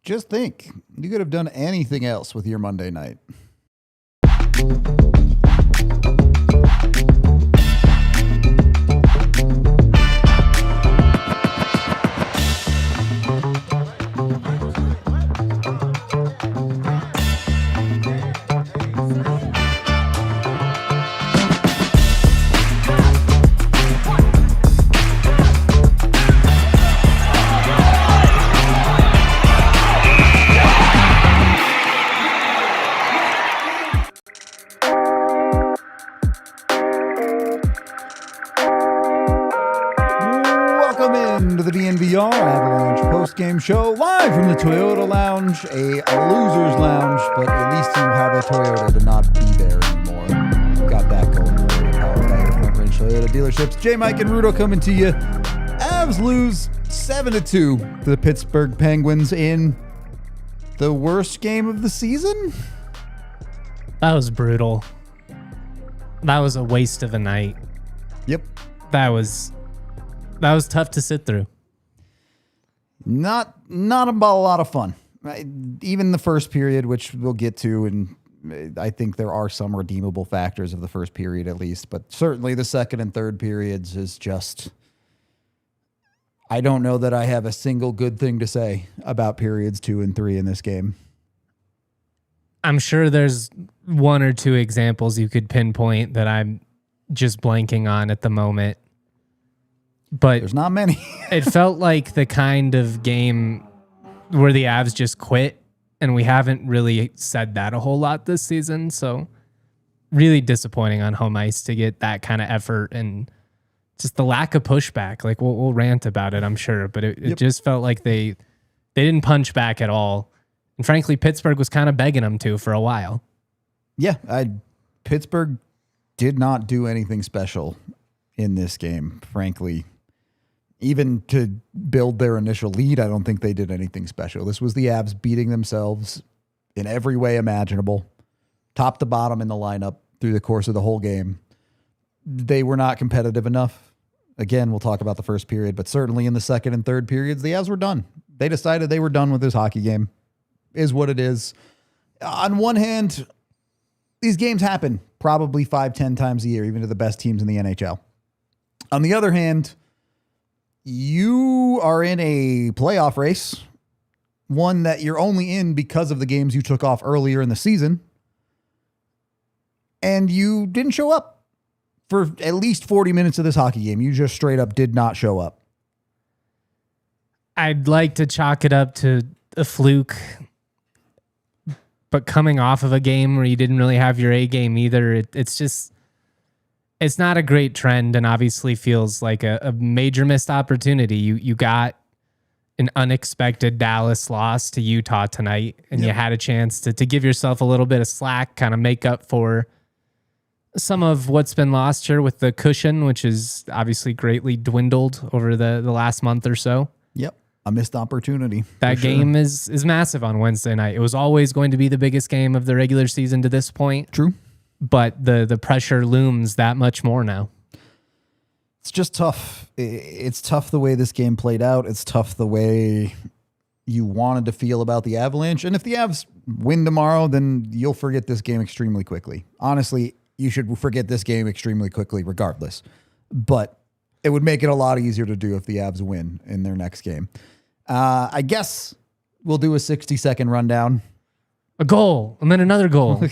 just think, you could have done anything else with your Monday night. To the DNVR Avalanche Postgame Show, live from the Toyota Lounge, a loser's lounge, but at least you have a Toyota to not be there anymore. Got that going for you. Powered by your Front Range Toyota dealerships. J. Mike and Rudo coming to you. Avs lose 7-2 to the Pittsburgh Penguins in the worst game of the season. That was brutal. That was a waste of a night. Yep. That was tough to sit through. Not a lot of fun. Even the first period, which we'll get to, and I think there are some redeemable factors of the first period at least, but certainly the second and third periods is just, I don't know that I have a single good thing to say about periods 2 and 3 in this game. I'm sure there's one or two examples you could pinpoint that I'm just blanking on at the moment. But there's not many. It felt like the kind of game where the Avs just quit, and we haven't really said that a whole lot this season. So really disappointing on home ice to get that kind of effort and just the lack of pushback. Like we'll rant about it, I'm sure, but it just felt like they didn't punch back at all. And frankly, Pittsburgh was kind of begging them to for a while. Yeah, Pittsburgh did not do anything special in this game, frankly. Even to build their initial lead, I don't think they did anything special. This was the Avs beating themselves in every way imaginable, top to bottom in the lineup through the course of the whole game. They were not competitive enough. Again, we'll talk about the first period, but certainly in the second and third periods, the Avs were done. They decided they were done with this hockey game, is what it is. On one hand, these games happen probably 5-10 times a year, even to the best teams in the NHL. On the other hand, you are in a playoff race, one that you're only in because of the games you took off earlier in the season, and you didn't show up for at least 40 minutes of this hockey game. You just straight up did not show up. I'd like to chalk it up to a fluke, but coming off of a game where you didn't really have your A game either, it's not a great trend, and obviously feels like a major missed opportunity. You got an unexpected Dallas loss to Utah tonight, and you had a chance to give yourself a little bit of slack, kind of make up for some of what's been lost here with the cushion, which is obviously greatly dwindled over the last month or so. Yep, a missed opportunity. That game is massive on Wednesday night. It was always going to be the biggest game of the regular season to this point. True. But the pressure looms that much more now. It's just tough. It's tough the way this game played out. It's tough the way you wanted to feel about the Avalanche. And if the Avs win tomorrow, then you'll forget this game extremely quickly. Honestly, you should forget this game extremely quickly regardless. But it would make it a lot easier to do if the Avs win in their next game. I guess we'll do a 60-second rundown. A goal, and then another goal.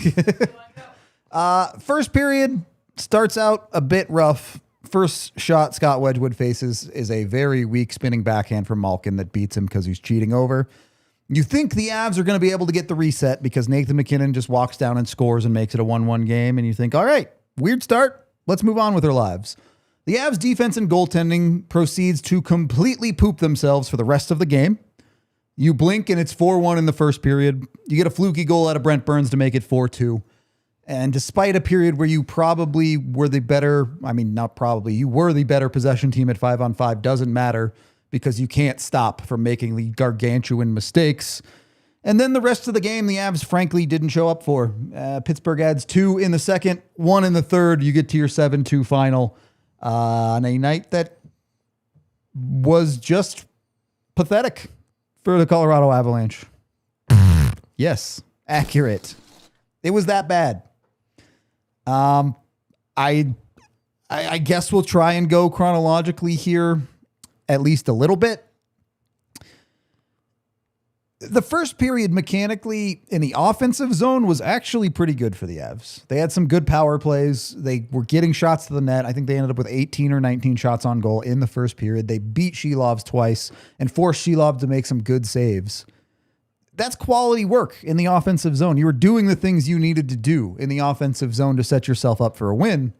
First period starts out a bit rough. First shot Scott Wedgwood faces is a very weak spinning backhand from Malkin that beats him because he's cheating over. You think the Avs are going to be able to get the reset because Nathan MacKinnon just walks down and scores and makes it a 1-1 game. And you think, all right, weird start. Let's move on with our lives. The Avs defense and goaltending proceeds to completely poop themselves for the rest of the game. You blink and it's 4-1 in the first period. You get a fluky goal out of Brent Burns to make it 4-2. And despite a period where you probably were the better, you were the better possession team at 5-on-5, doesn't matter because you can't stop from making the gargantuan mistakes. And then the rest of the game, the Avs frankly didn't show up for. Pittsburgh adds 2 in the second, 1 in the third. You get to your 7-2 final on a night that was just pathetic for the Colorado Avalanche. Yes, accurate. It was that bad. I guess we'll try and go chronologically here at least a little bit. The first period mechanically in the offensive zone was actually pretty good for the Avs. They had some good power plays. They were getting shots to the net. I think they ended up with 18 or 19 shots on goal in the first period. They beat Shelovs twice and forced Shelov to make some good saves. That's quality work in the offensive zone. You were doing the things you needed to do in the offensive zone to set yourself up for a win.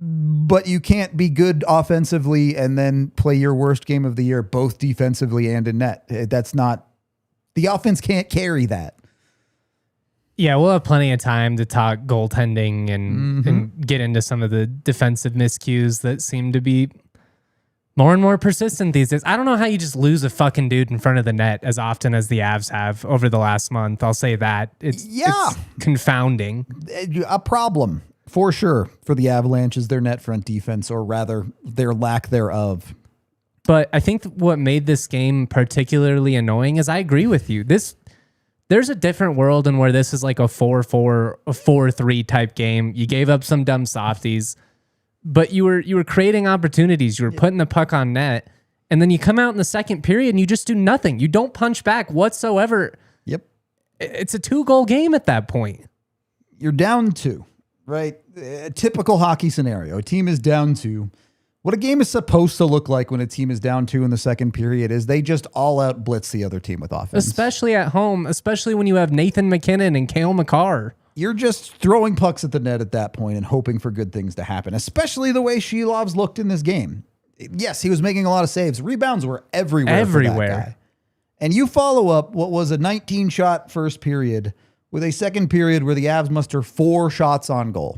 But you can't be good offensively and then play your worst game of the year, both defensively and in net. That's not... The offense can't carry that. Yeah, we'll have plenty of time to talk goaltending and get into some of the defensive miscues that seem to be more and more persistent these days. I don't know how you just lose a fucking dude in front of the net as often as the Avs have over the last month. I'll say that. It's confounding. A problem, for sure, for the Avalanche is their net front defense, or rather their lack thereof. But I think what made this game particularly annoying is I agree with you. There's a different world in where this is like a 4-4, a 4-3 type game. You gave up some dumb softies, but you were creating opportunities. You were putting the puck on net, and then you come out in the second period and you just do nothing. You don't punch back whatsoever. Yep. It's a 2-goal game at that point. You're down 2, right? A typical hockey scenario. A team is down 2. What a game is supposed to look like when a team is down 2 in the second period is they just all out blitz the other team with offense. Especially at home, especially when you have Nathan McKinnon and Cale Makar. You're just throwing pucks at the net at that point and hoping for good things to happen, especially the way Shelovs looked in this game. Yes, he was making a lot of saves. Rebounds were everywhere. For that guy. And you follow up what was a 19-shot first period with a second period where the Avs muster 4 shots on goal.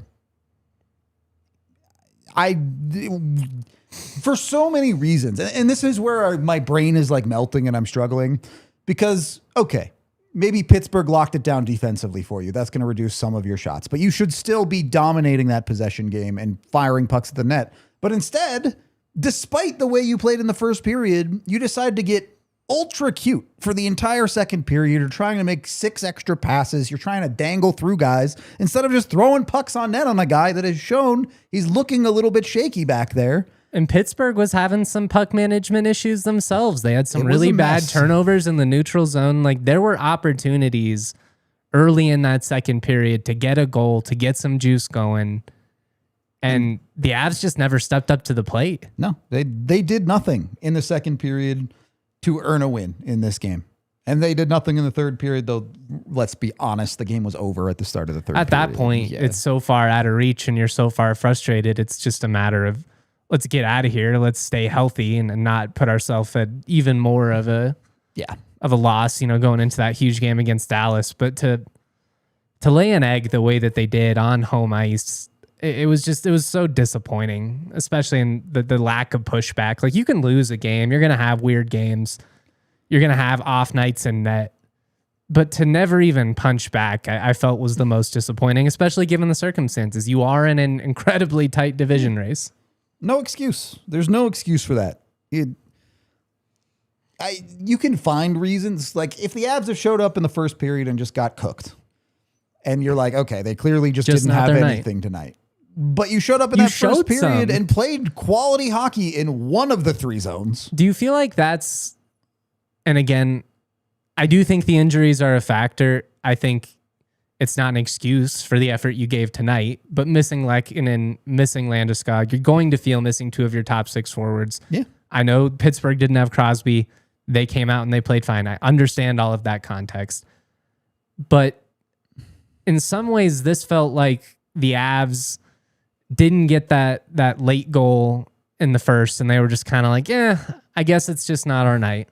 For so many reasons, and this is where my brain is like melting and I'm struggling because, okay, maybe Pittsburgh locked it down defensively for you. That's going to reduce some of your shots, but you should still be dominating that possession game and firing pucks at the net. But instead, despite the way you played in the first period, you decide to get ultra cute for the entire second period. You're trying to make 6 extra passes. You're trying to dangle through guys instead of just throwing pucks on net on a guy that has shown he's looking a little bit shaky back there. And Pittsburgh was having some puck management issues themselves. They had some really bad turnovers in the neutral zone. Like, there were opportunities early in that second period to get a goal, to get some juice going. And the Avs just never stepped up to the plate. No, they did nothing in the second period to earn a win in this game. And they did nothing in the third period, though. Let's be honest, the game was over at the start of the third period. At that point, it's so far out of reach and you're so far frustrated. It's just a matter of, let's get out of here. Let's stay healthy and not put ourselves at even more of a loss, going into that huge game against Dallas. But to lay an egg the way that they did on home ice, it was so disappointing, especially in the lack of pushback. Like, you can lose a game. You're going to have weird games. You're going to have off nights in net. But to never even punch back, I felt was the most disappointing, especially given the circumstances. You are in an incredibly tight division race. No excuse. There's no excuse for that. You can find reasons. Like, if the Avs have showed up in the first period and just got cooked, and you're like, okay, they clearly just didn't have anything tonight. But you showed up in that first period and played quality hockey in one of the 3 zones. Do you feel like that's... And again, I do think the injuries are a factor. I think it's not an excuse for the effort you gave tonight, but missing Lehkonen and missing Landeskog, you're going to feel missing 2 of your top 6 forwards. Yeah. I know Pittsburgh didn't have Crosby. They came out and they played fine. I understand all of that context. But in some ways, this felt like the Avs didn't get that late goal in the first, and they were just kind of like, I guess it's just not our night.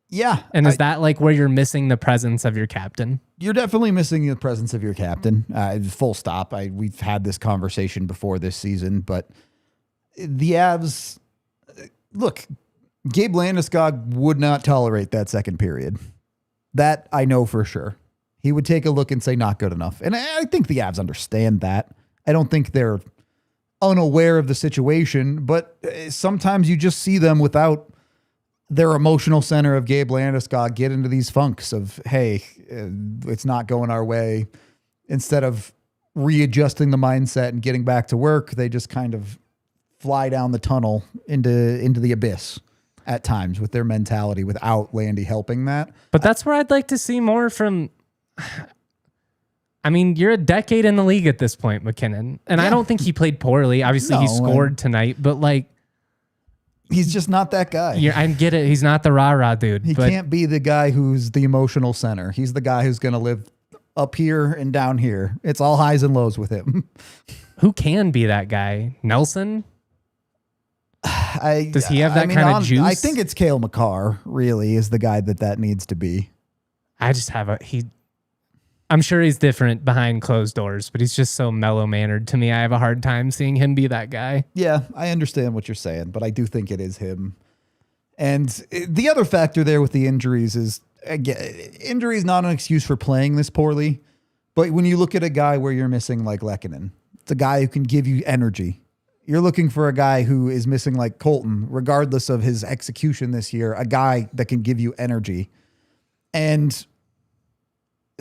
Yeah. And is that like where you're missing the presence of your captain? You're definitely missing the presence of your captain. Full stop. We've had this conversation before this season, but the Avs, look, Gabe Landeskog would not tolerate that second period. That I know for sure. He would take a look and say, not good enough. And I think the Avs understand that. I don't think they're unaware of the situation, but sometimes you just see them without their emotional center of Gabe Landeskog get into these funks of, hey, it's not going our way. Instead of readjusting the mindset and getting back to work, they just kind of fly down the tunnel into the abyss at times with their mentality without Landy helping that. But that's where I'd like to see more from. I mean, you're a decade in the league at this point, McKinnon. And I don't think he played poorly. Obviously, he scored tonight, but like, he's just not that guy. Yeah, I get it. He's not the rah-rah dude. He can't be the guy who's the emotional center. He's the guy who's going to live up here and down here. It's all highs and lows with him. Who can be that guy? Nelson? Does he have that kind of juice? I think it's Cale Makar, really, is the guy that needs to be. I'm sure he's different behind closed doors, but he's just so mellow-mannered to me. I have a hard time seeing him be that guy. Yeah, I understand what you're saying, but I do think it is him. And the other factor there with the injuries is, again, injury is not an excuse for playing this poorly, but when you look at a guy where you're missing like Lehkonen, it's a guy who can give you energy. You're looking for a guy who is missing like Colton, regardless of his execution this year, a guy that can give you energy. And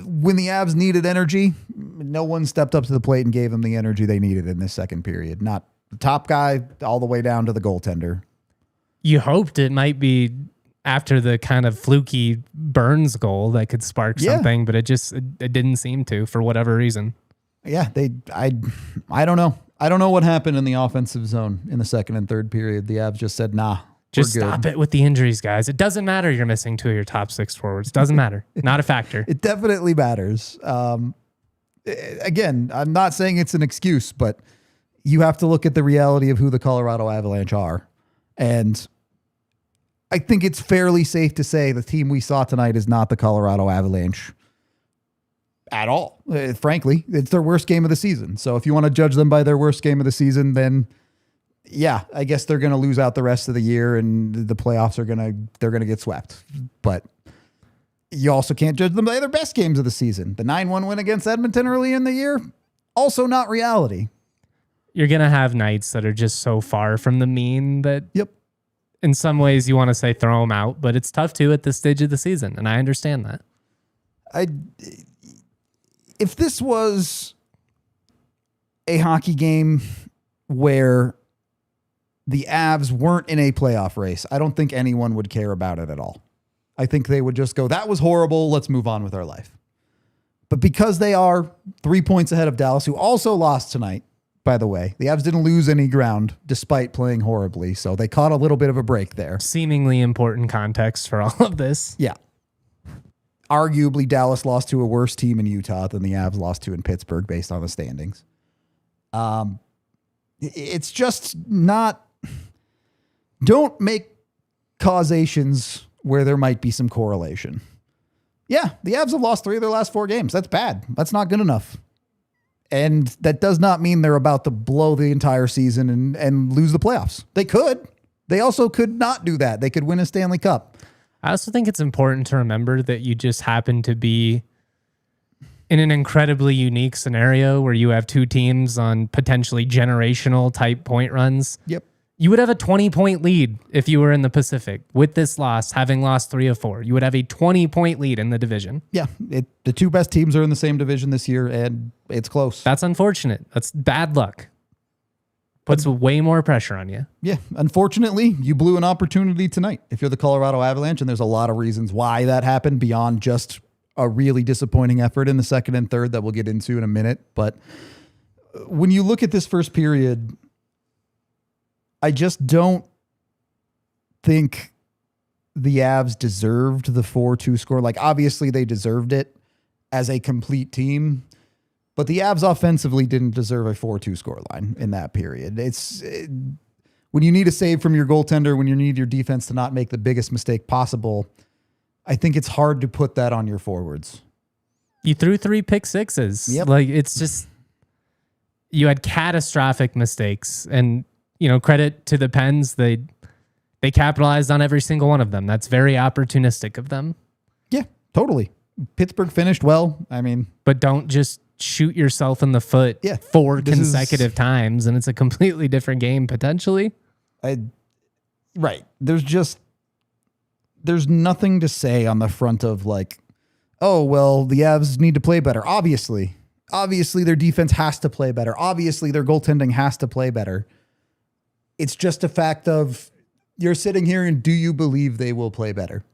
when the Avs needed energy, no one stepped up to the plate and gave them the energy they needed in this second period. Not the top guy all the way down to the goaltender. You hoped it might be after the kind of fluky Burns goal that could spark something, but it didn't seem to for whatever reason. Yeah, I don't know. I don't know what happened in the offensive zone in the second and third period. The Avs just said, nah, just stop it with the injuries, guys. It doesn't matter you're missing two of your top six forwards. Doesn't matter. Not a factor. It definitely matters. Again, I'm not saying it's an excuse, but you have to look at the reality of who the Colorado Avalanche are. And I think it's fairly safe to say the team we saw tonight is not the Colorado Avalanche at all. Frankly, it's their worst game of the season. So if you want to judge them by their worst game of the season, then yeah, I guess they're going to lose out the rest of the year and the playoffs they're going to get swept. But you also can't judge them by their best games of the season. The 9-1 win against Edmonton early in the year, also not reality. You're going to have nights that are just so far from the mean that in some ways you want to say throw them out, but it's tough to at this stage of the season. And I understand that. If this was a hockey game where the Avs weren't in a playoff race, I don't think anyone would care about it at all. I think they would just go, that was horrible, let's move on with our life. But because they are 3 points ahead of Dallas, who also lost tonight, by the way, the Avs didn't lose any ground despite playing horribly, so they caught a little bit of a break there. Seemingly important context for all of this. Yeah. Arguably, Dallas lost to a worse team in Utah than the Avs lost to in Pittsburgh based on the standings. It's just not... Don't make causations where there might be some correlation. Yeah, the Avs have lost 3 of their last 4 games. That's bad. That's not good enough. And that does not mean they're about to blow the entire season and lose the playoffs. They could. They also could not do that. They could win a Stanley Cup. I also think it's important to remember that you just happen to be in an incredibly unique scenario where you have 2 teams on potentially generational type point runs. Yep. You would have a 20-point lead if you were in the Pacific. With this loss, having lost 3 of 4, you would have a 20-point lead in the division. Yeah, the 2 best teams are in the same division this year, and it's close. That's unfortunate. That's bad luck. Puts way more pressure on you. Yeah, unfortunately, you blew an opportunity tonight. If you're the Colorado Avalanche, and there's a lot of reasons why that happened beyond just a really disappointing effort in the second and third that we'll get into in a minute. But when you look at this first period, I just don't think the Avs deserved the 4-2 score. Like, obviously they deserved it as a complete team, but the Avs offensively didn't deserve a 4-2 scoreline in that period. When you need a save from your goaltender, when you need your defense to not make the biggest mistake possible, I think it's hard to put that on your forwards. You threw 3 pick sixes. Yep. Like, it's just, you had catastrophic mistakes, and credit to the Pens. They capitalized on every single one of them. That's very opportunistic of them. Yeah, totally. Pittsburgh finished well. But don't just shoot yourself in the foot 4 consecutive times, and it's a completely different game potentially. Right. There's just there's nothing to say on the front of like, oh, well, the Avs need to play better. Obviously, their defense has to play better. Obviously, their goaltending has to play better. It's just a fact of you're sitting here and do you believe they will play better?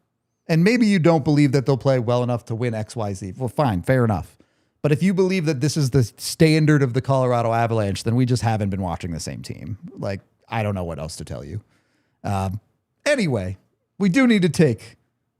And maybe you don't believe that they'll play well enough to win XYZ. Well, fine, fair enough. But if you believe that this is the standard of the Colorado Avalanche, then we just haven't been watching the same team. Like, I don't know what else to tell you. Anyway, we do need to take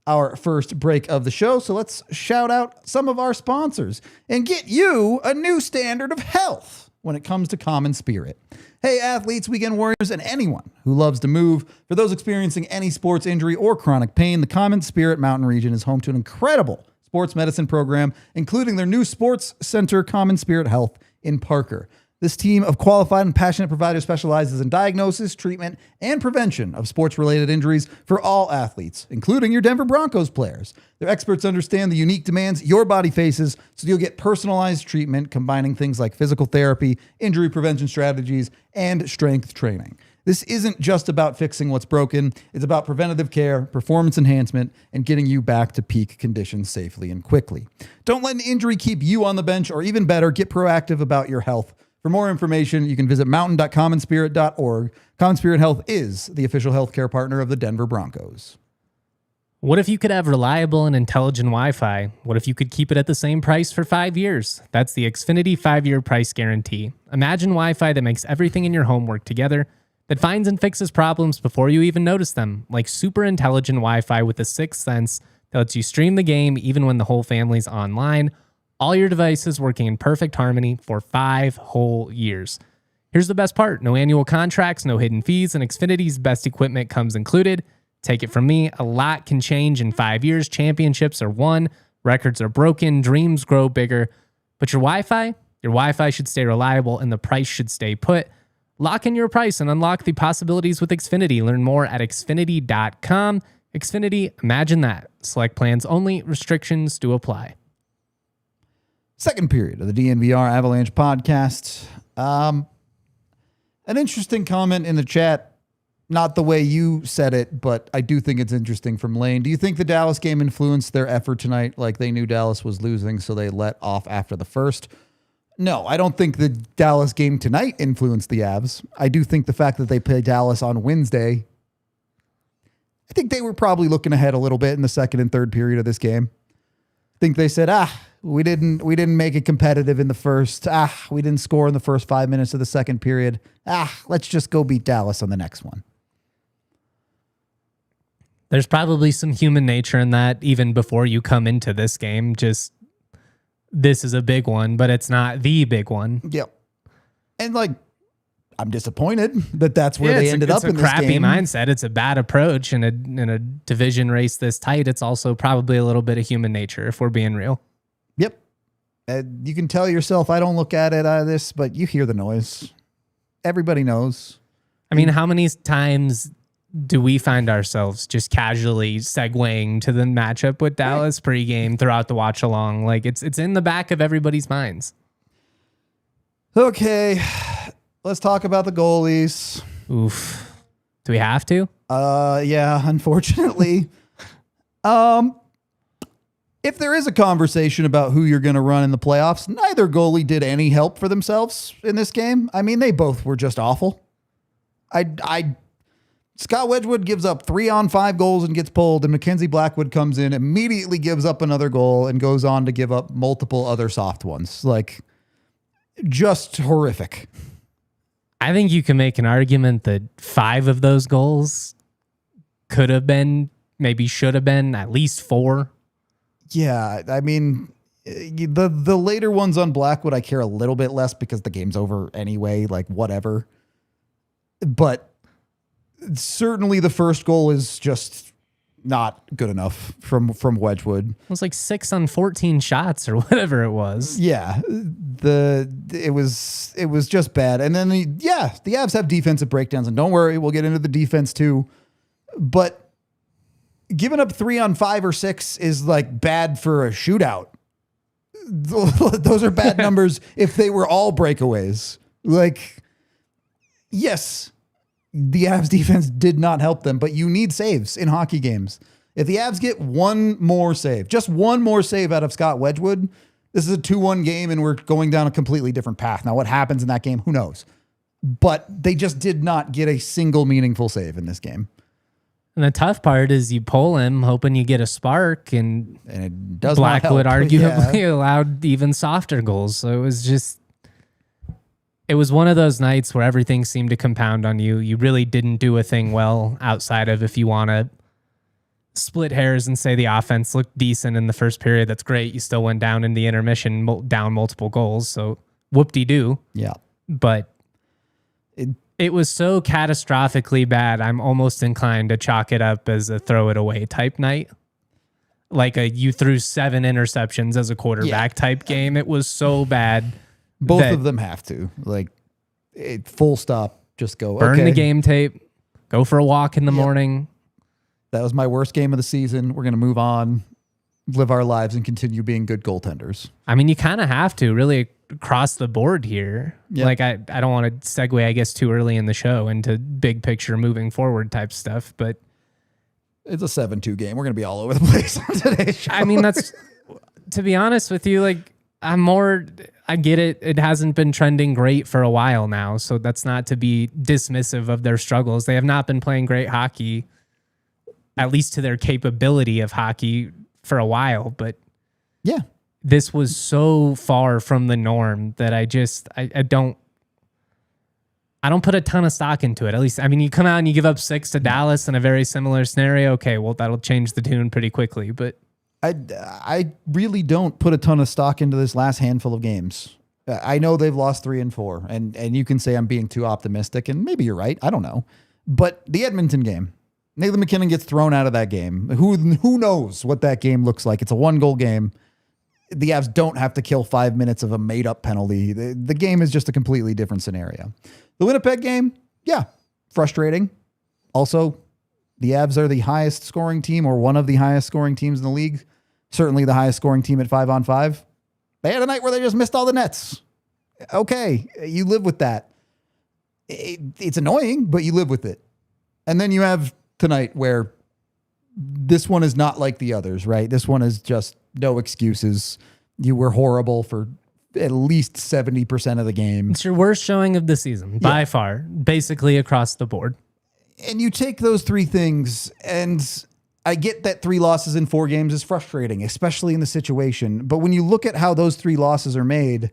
our first break of the show. So let's shout out some of our sponsors and get you a new standard of health when it comes to common spirit. Hey, athletes, weekend warriors, and anyone who loves to move. For those experiencing any sports injury or chronic pain, the Common Spirit Mountain region is home to an incredible sports medicine program, including their new sports center, Common Spirit Health in Parker. This team of qualified and passionate providers specializes in diagnosis, treatment, and prevention of sports-related injuries for all athletes, including your Denver Broncos players. Their experts understand the unique demands your body faces, so you'll get personalized treatment, combining things like physical therapy, injury prevention strategies, and strength training. This isn't just about fixing what's broken. It's about preventative care, performance enhancement, and getting you back to peak conditions safely and quickly. Don't let an injury keep you on the bench, or even better, get proactive about your health. For more information, you can visit mountain.commonspirit.org. Common Spirit Health is the official healthcare partner of the Denver Broncos. What if you could have reliable and intelligent Wi-Fi? What if you could keep it at the same price for 5 years? That's the Xfinity 5-year price guarantee. Imagine Wi-Fi that makes everything in your home work together, that finds and fixes problems before you even notice them, like super intelligent Wi-Fi with a sixth sense that lets you stream the game even when the whole family's online. All your devices working in perfect harmony for 5 whole years. Here's the best part. No annual contracts, no hidden fees, and Xfinity's best equipment comes included. Take it from me, a lot can change in 5 years. Championships are won, records are broken, dreams grow bigger. But your Wi-Fi should stay reliable and the price should stay put. Lock in your price and unlock the possibilities with Xfinity. Learn more at xfinity.com. Xfinity, imagine that. Select plans only, restrictions do apply. Second period of the DNVR Avalanche podcast. An interesting comment in the chat. Not the way you said it, but I do think it's interesting from Lane. Do you think the Dallas game influenced their effort tonight? Like they knew Dallas was losing, so they let off after the first? No, I don't think the Dallas game tonight influenced the Avs. I do think the fact that they played Dallas on Wednesday, I think they were probably looking ahead a little bit in the second and third period of this game. I think they said, we didn't make it competitive in the first. We didn't score in the first 5 minutes of the second period. Let's just go beat Dallas on the next one. There's probably some human nature in that even before you come into this game. Just this is a big one, but it's not the big one. Yep. And like, I'm disappointed that that's where they ended up in this game. It's a crappy mindset. It's a bad approach in a division race this tight. It's also probably a little bit of human nature if we're being real. Yep. You can tell yourself, I don't look at it this, but you hear the noise. Everybody knows. I mean, how many times do we find ourselves just casually segueing to the matchup with Dallas pregame throughout the watch along? Like it's in the back of everybody's minds. Okay. Let's talk about the goalies. Oof. Do we have to? Yeah, unfortunately. If there is a conversation about who you're going to run in the playoffs, neither goalie did any help for themselves in this game. I mean, they both were just awful. Scott Wedgwood gives up 3-on-5 goals and gets pulled, and Mackenzie Blackwood comes in, immediately gives up another goal and goes on to give up multiple other soft ones. Like, just horrific. I think you can make an argument that 5 of those goals could have been, maybe should have been at least 4. Yeah, I mean, the later ones on Blackwood, I care a little bit less because the game's over anyway, like whatever. But certainly the first goal is just not good enough from Wedgwood. It was like 6 on 14 shots or whatever it was. Yeah, it was just bad. And then the Avs have defensive breakdowns, and don't worry, we'll get into the defense too. But giving up 3-on-5 or 6 is like bad for a shootout. Those are bad numbers if they were all breakaways. Like, yes, the Avs defense did not help them, but you need saves in hockey games. If the Avs get one more save, just one more save out of Scott Wedgwood, this is a 2-1 game and we're going down a completely different path. Now, what happens in that game, who knows? But they just did not get a single meaningful save in this game. And the tough part is you pull him, hoping you get a spark, and it does Blackwood not help. arguably allowed even softer goals. So it was one of those nights where everything seemed to compound on you. You really didn't do a thing well outside of, if you want to split hairs and say the offense looked decent in the first period, that's great. You still went down in the intermission, down multiple goals. So whoop-de-doo. Yeah. But it was so catastrophically bad, I'm almost inclined to chalk it up as a throw it away type night. Like you threw 7 interceptions as a quarterback type game. It was so bad. Both of them have to. Like, full stop, just go, burn the game tape, go for a walk in the morning. That was my worst game of the season. We're going to move on, live our lives, and continue being good goaltenders. I mean, you kind of have to really across the board here. Yep. Like, I don't want to segue, I guess, too early in the show into big picture moving forward type stuff, but it's a 7-2 game. We're going to be all over the place on today's show. I mean, that's, to be honest with you, like, I get it. It hasn't been trending great for a while now, so that's not to be dismissive of their struggles. They have not been playing great hockey, at least to their capability of hockey, for a while. But yeah, this was so far from the norm that I don't put a ton of stock into it. At least, I mean, you come out and you give up 6 to Dallas in a very similar scenario. Okay, well, that'll change the tune pretty quickly. But I really don't put a ton of stock into this last handful of games. I know they've lost 3 and 4, and you can say I'm being too optimistic, and maybe you're right. I don't know. But the Edmonton game, Nathan McKinnon gets thrown out of that game. Who knows what that game looks like? It's a 1-goal game. The Avs don't have to kill 5 minutes of a made-up penalty. The game is just a completely different scenario. The Winnipeg game, yeah, frustrating. Also, the Avs are the highest scoring team, or one of the highest scoring teams in the league. Certainly the highest scoring team at 5-on-5. They had a night where they just missed all the nets. Okay, you live with that. It's annoying, but you live with it. And then you have tonight where this one is not like the others, right? This one is just no excuses. You were horrible for at least 70% of the game. It's your worst showing of the season, by far, basically across the board. And you take those 3 things, and I get that 3 losses in 4 games is frustrating, especially in the situation. But when you look at how those 3 losses are made,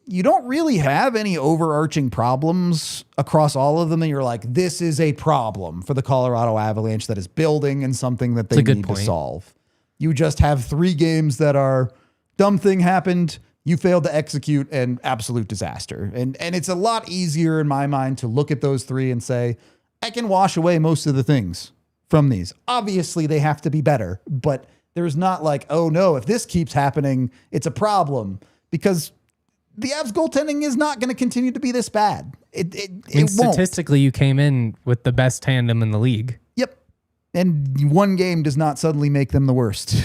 you don't really have any overarching problems across all of them that you're like, this is a problem for the Colorado Avalanche that is building and something that they need to solve. You just have 3 games that are dumb thing happened, you failed to execute, and absolute disaster. And it's a lot easier in my mind to look at those 3 and say, I can wash away most of the things from these. Obviously, they have to be better, but there's not like, oh no, if this keeps happening, it's a problem, because the Avs goaltending is not going to continue to be this bad. It won't. Statistically, you came in with the best tandem in the league. Yep. And 1 game does not suddenly make them the worst.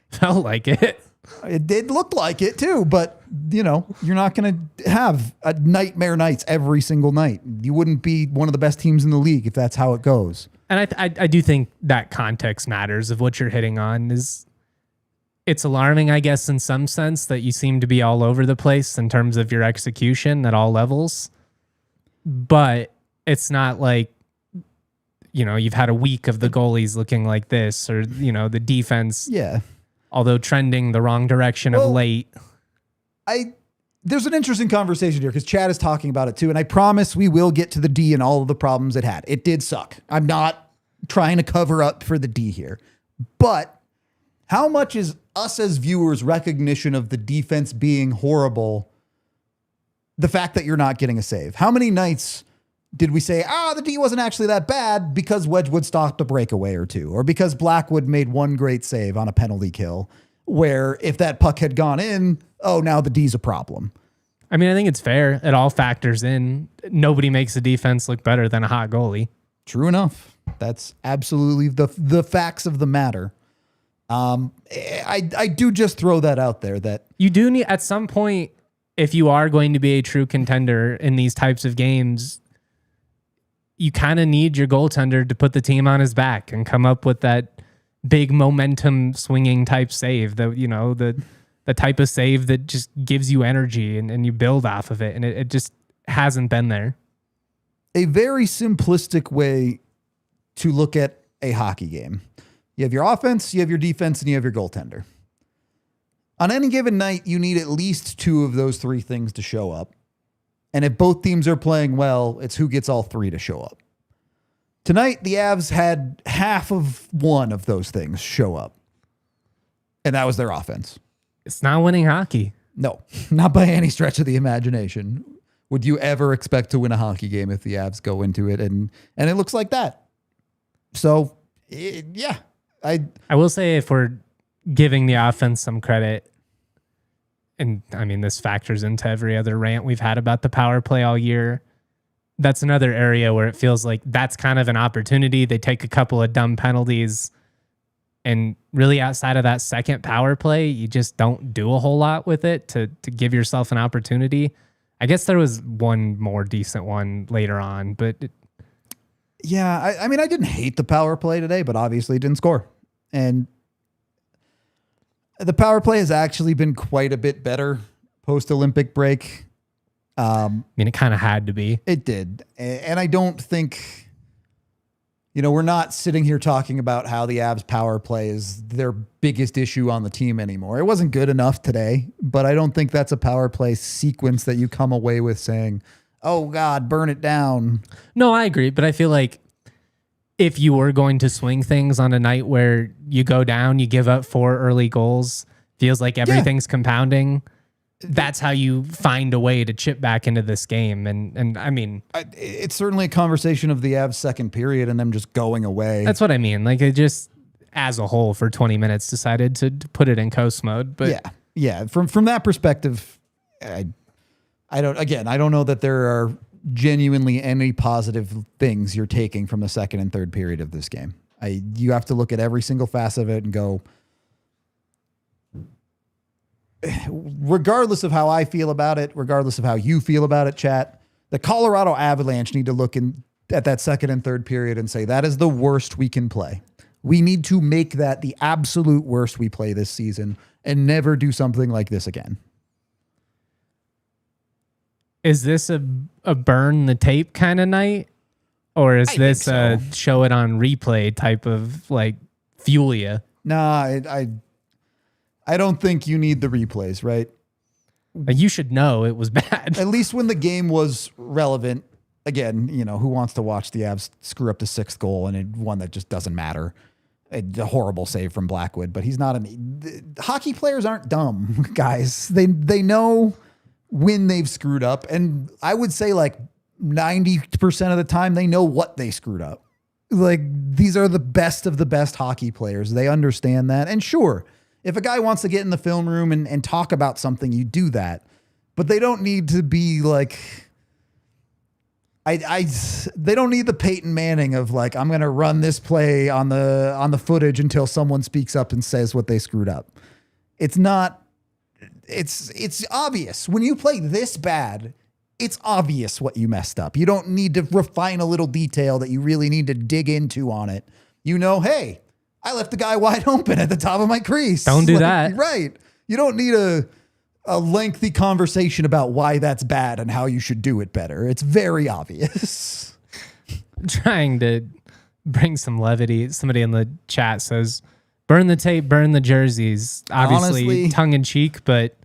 Felt like it. It did look like it too, but you're not going to have a nightmare nights every single night. You wouldn't be one of the best teams in the league if that's how it goes. And I do think that context matters of what you're hitting on. It's alarming, I guess, in some sense that you seem to be all over the place in terms of your execution at all levels. But it's not like, you've had a week of the goalies looking like this, or, the defense. Yeah. Although trending the wrong direction of late. There's an interesting conversation here because Chad is talking about it too. And I promise we will get to the D and all of the problems it had. It did suck. I'm not trying to cover up for the D here, but how much is us as viewers recognition of the defense being horrible? The fact that you're not getting a save. How many nights did we say, the D wasn't actually that bad because Wedgwood stopped a breakaway or 2, or because Blackwood made 1 great save on a penalty kill, where if that puck had gone in, now the D's a problem. I mean, I think it's fair. It all factors in. Nobody makes a defense look better than a hot goalie. True enough. That's absolutely the facts of the matter. I do just throw that out there that you do need, at some point, if you are going to be a true contender in these types of games, you kind of need your goaltender to put the team on his back and come up with that big momentum swinging type save, the type of save that just gives you energy and you build off of it. And it just hasn't been there. A very simplistic way to look at a hockey game. You have your offense, you have your defense, and you have your goaltender. On any given night, you need at least two of those three things to show up. And if both teams are playing well, it's who gets all three to show up. Tonight, the Avs had half of one of those things show up. And that was their offense. It's not winning hockey. No, not by any stretch of the imagination. Would you ever expect to win a hockey game if the Avs go into it? And it looks like that. So, yeah. I will say, if we're giving the offense some credit, and I mean, this factors into every other rant we've had about the power play all year, that's another area where it feels like that's kind of an opportunity. They take a couple of dumb penalties, and really outside of that second power play, you just don't do a whole lot with it to give yourself an opportunity. I guess there was one more decent one later on, but yeah, I mean, I didn't hate the power play today, but obviously it didn't score. And the power play has actually been quite a bit better post-Olympic break. I mean, it kind of had to be. It did. And I don't think, we're not sitting here talking about how the Avs power play is their biggest issue on the team anymore. It wasn't good enough today, but I don't think that's a power play sequence that you come away with saying, oh God, burn it down. No, I agree. But I feel like if you were going to swing things on a night where you go down, you give up 4 early goals, feels like everything's compounding. That's how you find a way to chip back into this game. And I mean, it's certainly a conversation of the Avs second period and them just going away. That's what I mean. Like, it just, as a whole, for 20 minutes decided to put it in coast mode. But yeah. From that perspective, I don't know that there are genuinely any positive things you're taking from the second and third period of this game. You have to look at every single facet of it and go, regardless of how I feel about it, regardless of how you feel about it, chat, the Colorado Avalanche need to look at that second and third period and say, that is the worst we can play. We need to make that the absolute worst we play this season and never do something like this again. Is this a burn the tape kind of night? Or is this a show it on replay type of like fuel ya? Nah, I don't think you need the replays, right? You should know it was bad. At least when the game was relevant. Again, who wants to watch the Avs screw up the 6th goal and one that just doesn't matter? A horrible save from Blackwood, but he's not hockey players aren't dumb, guys. They know when they've screwed up, and I would say like 90% of the time they know what they screwed up. Like, these are the best of the best hockey players. They understand that. And sure, if a guy wants to get in the film room and talk about something, you do that. But they don't need to be like, they don't need the Peyton Manning of like, I'm going to run this play on the footage until someone speaks up and says what they screwed up. It's not, it's obvious. When you play this bad, it's obvious what you messed up. You don't need to refine a little detail that you really need to dig into on it. Hey, I left the guy wide open at the top of my crease. Don't do that. Right. You don't need a lengthy conversation about why that's bad and how you should do it better. It's very obvious. Trying to bring some levity. Somebody in the chat says, burn the tape, burn the jerseys. Obviously, honestly, tongue in cheek, but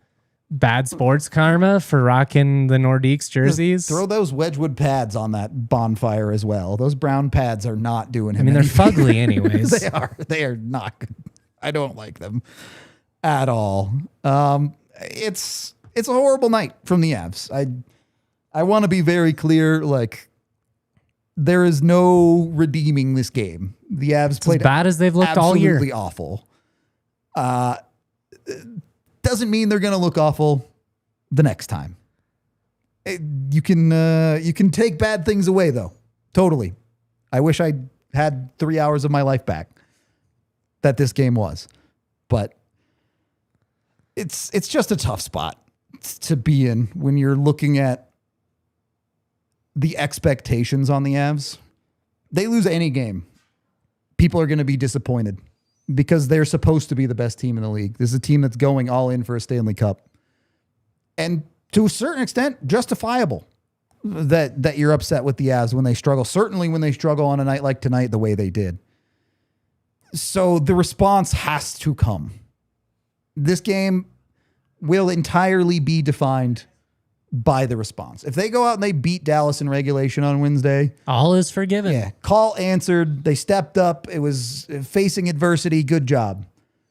bad sports karma for rocking the Nordiques jerseys. Throw those Wedgwood pads on that bonfire as well. Those brown pads are not doing him. I mean, they're fugly anyways. They are. They are not good. I don't like them at all. It's a horrible night from the Avs. I want to be very clear. Like, there is no redeeming this game. The Avs played as bad as they've looked all year. Absolutely awful. Doesn't mean they're going to look awful the next time. You can take bad things away though. Totally. I wish I had 3 hours of my life back that this game was, but it's just a tough spot to be in when you're looking at the expectations on the Avs. They lose any game, people are going to be disappointed. because they're supposed to be the best team in the league. This is a team that's going all in for a Stanley Cup. And to a certain extent, justifiable that you're upset with the Avs when they struggle. Certainly when they struggle on a night like tonight, the way they did. So the response has to come. This game will entirely be defined by the response. If they go out and they beat Dallas in regulation on Wednesday, all is forgiven. Yeah, call answered. They stepped up. It was facing adversity. Good job.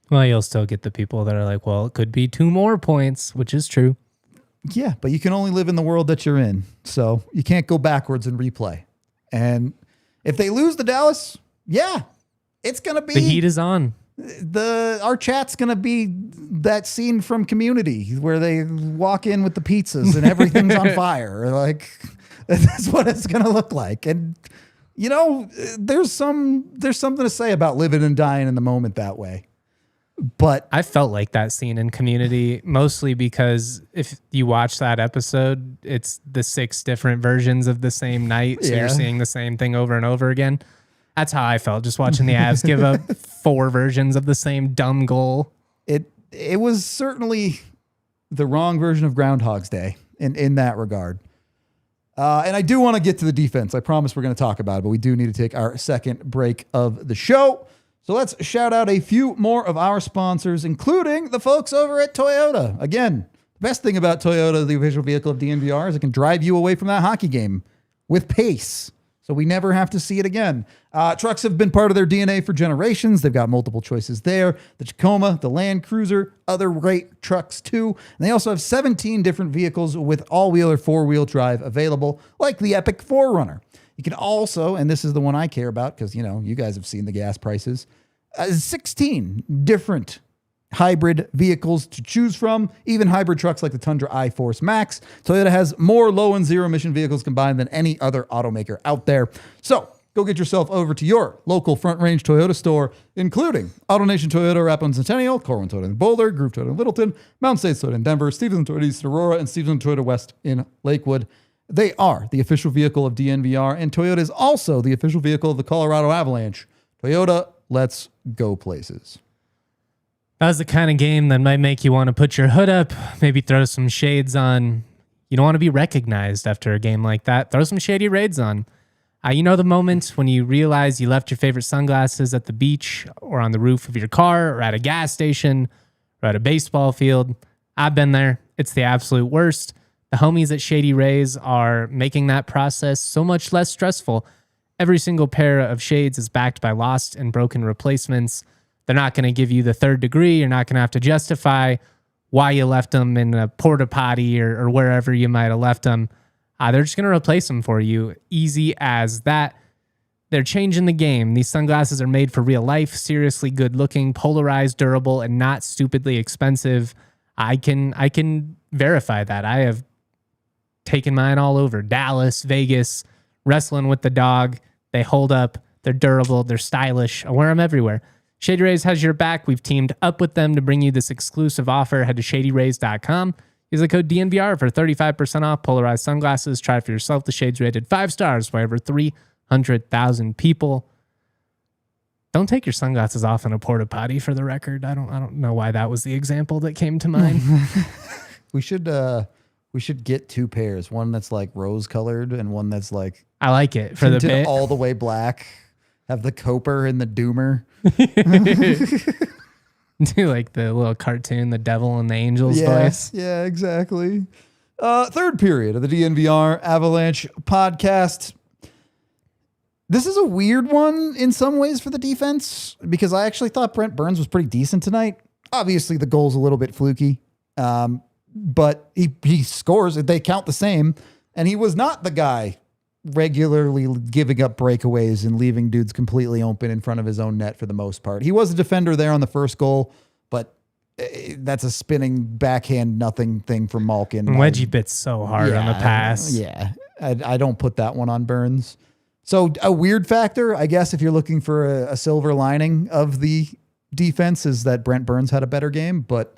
Well, you'll still get the people that are like, well, it could be 2 more points, which is true. Yeah, but you can only live in the world that you're in. So you can't go backwards and replay. And if they lose to Dallas, yeah, it's going to be... The heat is on. Our chat's going to be that scene from Community where they walk in with the pizzas and everything's on fire. Like, that's what it's going to look like. And, you know, there's something to say about living and dying in the moment that way. But I felt like that scene in Community, mostly because if you watch that episode, it's the 6 different versions of the same night. So you're seeing the same thing over and over again. That's how I felt just watching the Avs give up 4 versions of the same dumb goal. It was certainly the wrong version of Groundhog's Day in that regard. And I do want to get to the defense. I promise we're going to talk about it, but we do need to take our second break of the show. So let's shout out a few more of our sponsors, including the folks over at Toyota. Again, the best thing about Toyota, the official vehicle of DNVR, is it can drive you away from that hockey game with pace. So we never have to see it again. Trucks have been part of their DNA for generations. They've got multiple choices there. The Tacoma, the Land Cruiser, other great trucks too. And they also have 17 different vehicles with all-wheel or four-wheel drive available, like the Epic 4Runner. You can also, and this is the one I care about because, you know, you guys have seen the gas prices, 16 different hybrid vehicles to choose from, even hybrid trucks like the Tundra iForce Max. Toyota has more low and zero emission vehicles combined than any other automaker out there. So go get yourself over to your local Front Range Toyota store, including AutoNation Toyota, Rapids Centennial, Corwin Toyota in Boulder, Groove Toyota in Littleton, Mountain States Toyota in Denver, Stevenson Toyota East Aurora, and Stevenson Toyota West in Lakewood. They are the official vehicle of DNVR, and Toyota is also the official vehicle of the Colorado Avalanche. Toyota, let's go places. That was the kind of game that might make you want to put your hood up, maybe throw some shades on. You don't want to be recognized after a game like that. Throw some shady raids on. You know the moment when you realize you left your favorite sunglasses at the beach or on the roof of your car or at a gas station or at a baseball field. I've been there. It's the absolute worst. The homies at Shady Rays are making that process so much less stressful. Every single pair of shades is backed by lost and broken replacements. They're not going to give you the 3rd degree. You're not going to have to justify why you left them in a porta potty or wherever you might have left them. They're just going to replace them for you. Easy as that. They're changing the game. These sunglasses are made for real life, seriously good looking, polarized, durable, and not stupidly expensive. I can verify that. I have taken mine all over Dallas, Vegas, wrestling with the dog. They hold up. They're durable. They're stylish. I wear them everywhere. Shady Rays has your back. We've teamed up with them to bring you this exclusive offer. Head to shadyrays.com. Use the code DNVR for 35% off polarized sunglasses. Try it for yourself. The shades rated 5 stars by over 300,000 people. Don't take your sunglasses off in a porta potty, for the record. I don't know why that was the example that came to mind. We should get 2 pairs. One that's like rose colored and one that's like I like it for the bit. All the way black. Have the Coper and the Doomer. Do like the little cartoon, the devil and the angel's voice. Yeah, exactly. Third period of the DNVR Avalanche podcast. This is a weird one in some ways for the defense because I actually thought Brent Burns was pretty decent tonight. Obviously, the goal's a little bit fluky, but he scores. They count the same, and he was not the guy regularly giving up breakaways and leaving dudes completely open in front of his own net for the most part. He was a defender there on the first goal, but that's a spinning backhand nothing thing from Malkin. Wedgie bits so hard on the pass. Yeah, I don't put that one on Burns. So a weird factor, I guess, if you're looking for a silver lining of the defense is that Brent Burns had a better game, but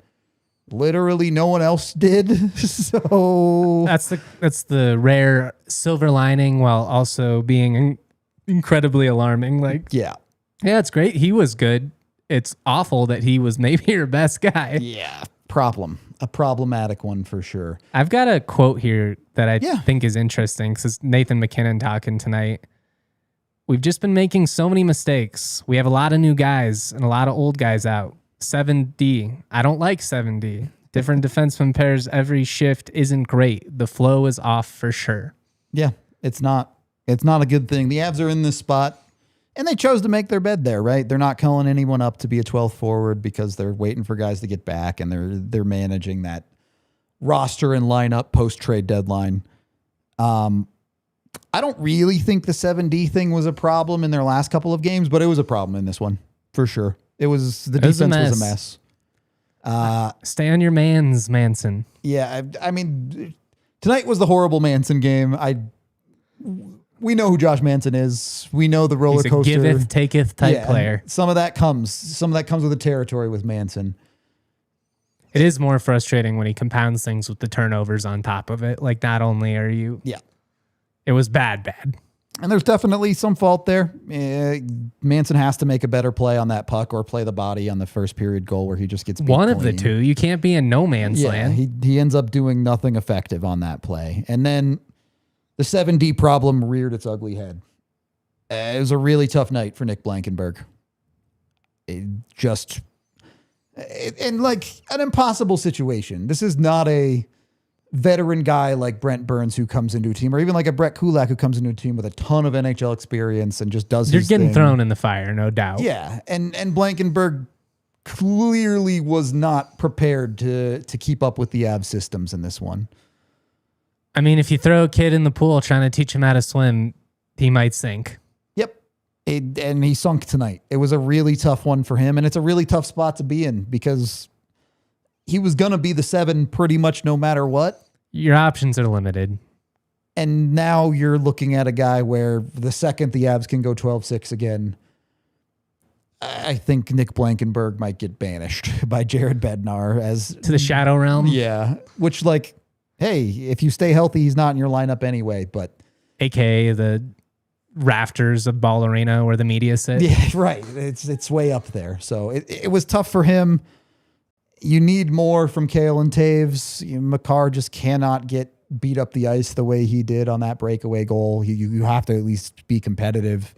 literally no one else did. So that's the rare silver lining while also being incredibly alarming. Like, yeah, it's great. He was good. it's awful that he was maybe your best guy. Yeah, a problematic one for sure. I've got a quote here that I think is interesting. This is Nathan McKinnon talking tonight. We've just been making so many mistakes. We have a lot of new guys and a lot of old guys out. 7D. I don't like 7D. Different defenseman pairs every shift isn't great. The flow is off for sure. Yeah, it's not a good thing. The Avs are in this spot, and they chose to make their bed there, right? They're not calling anyone up to be a 12th forward because they're waiting for guys to get back, and they're managing that roster and lineup post-trade deadline. I don't really think the 7D thing was a problem in their last couple of games, but it was a problem in this one, for sure. The defense was a mess. Stay on your mans, Manson. Yeah, I mean, tonight was the horrible Manson game. We know who Josh Manson is. We know the roller coaster. He's a giveth, taketh type player. Some of that comes with the territory with Manson. It is more frustrating when he compounds things with the turnovers on top of it. Like, not only are you... Yeah. It was bad. And there's definitely some fault there. Manson has to make a better play on that puck or play the body on the first period goal where he just gets beat one of clean. the two. You can't be in no man's land. He ends up doing nothing effective on that play. And then the 7D problem reared its ugly head. It was a really tough night for Nick Blankenberg. And like an impossible situation. This is not a veteran guy like Brent Burns who comes into a team, or even like a Brett Kulak who comes into a team with a ton of NHL experience and just does his thing. You're getting thrown in the fire, no doubt. Yeah, and Blankenberg clearly was not prepared to keep up with the Avs systems in this one. I mean, if you throw a kid in the pool trying to teach him how to swim, he might sink. Yep, and he sunk tonight. It was a really tough one for him, and it's a really tough spot to be in because he was going to be the 7 pretty much no matter what. Your options are limited. And now you're looking at a guy where the second the Avs can go 12-6 again, I think Nick Blankenberg might get banished by Jared Bednar to the Shadow Realm. Yeah, which, like, hey, if you stay healthy, he's not in your lineup anyway. But AKA the rafters of Ball Arena where the media sit. Yeah, right. It's way up there. So it was tough for him. You need more from Cale and Taves. Makar just cannot get beat up the ice the way he did on that breakaway goal. You have to at least be competitive.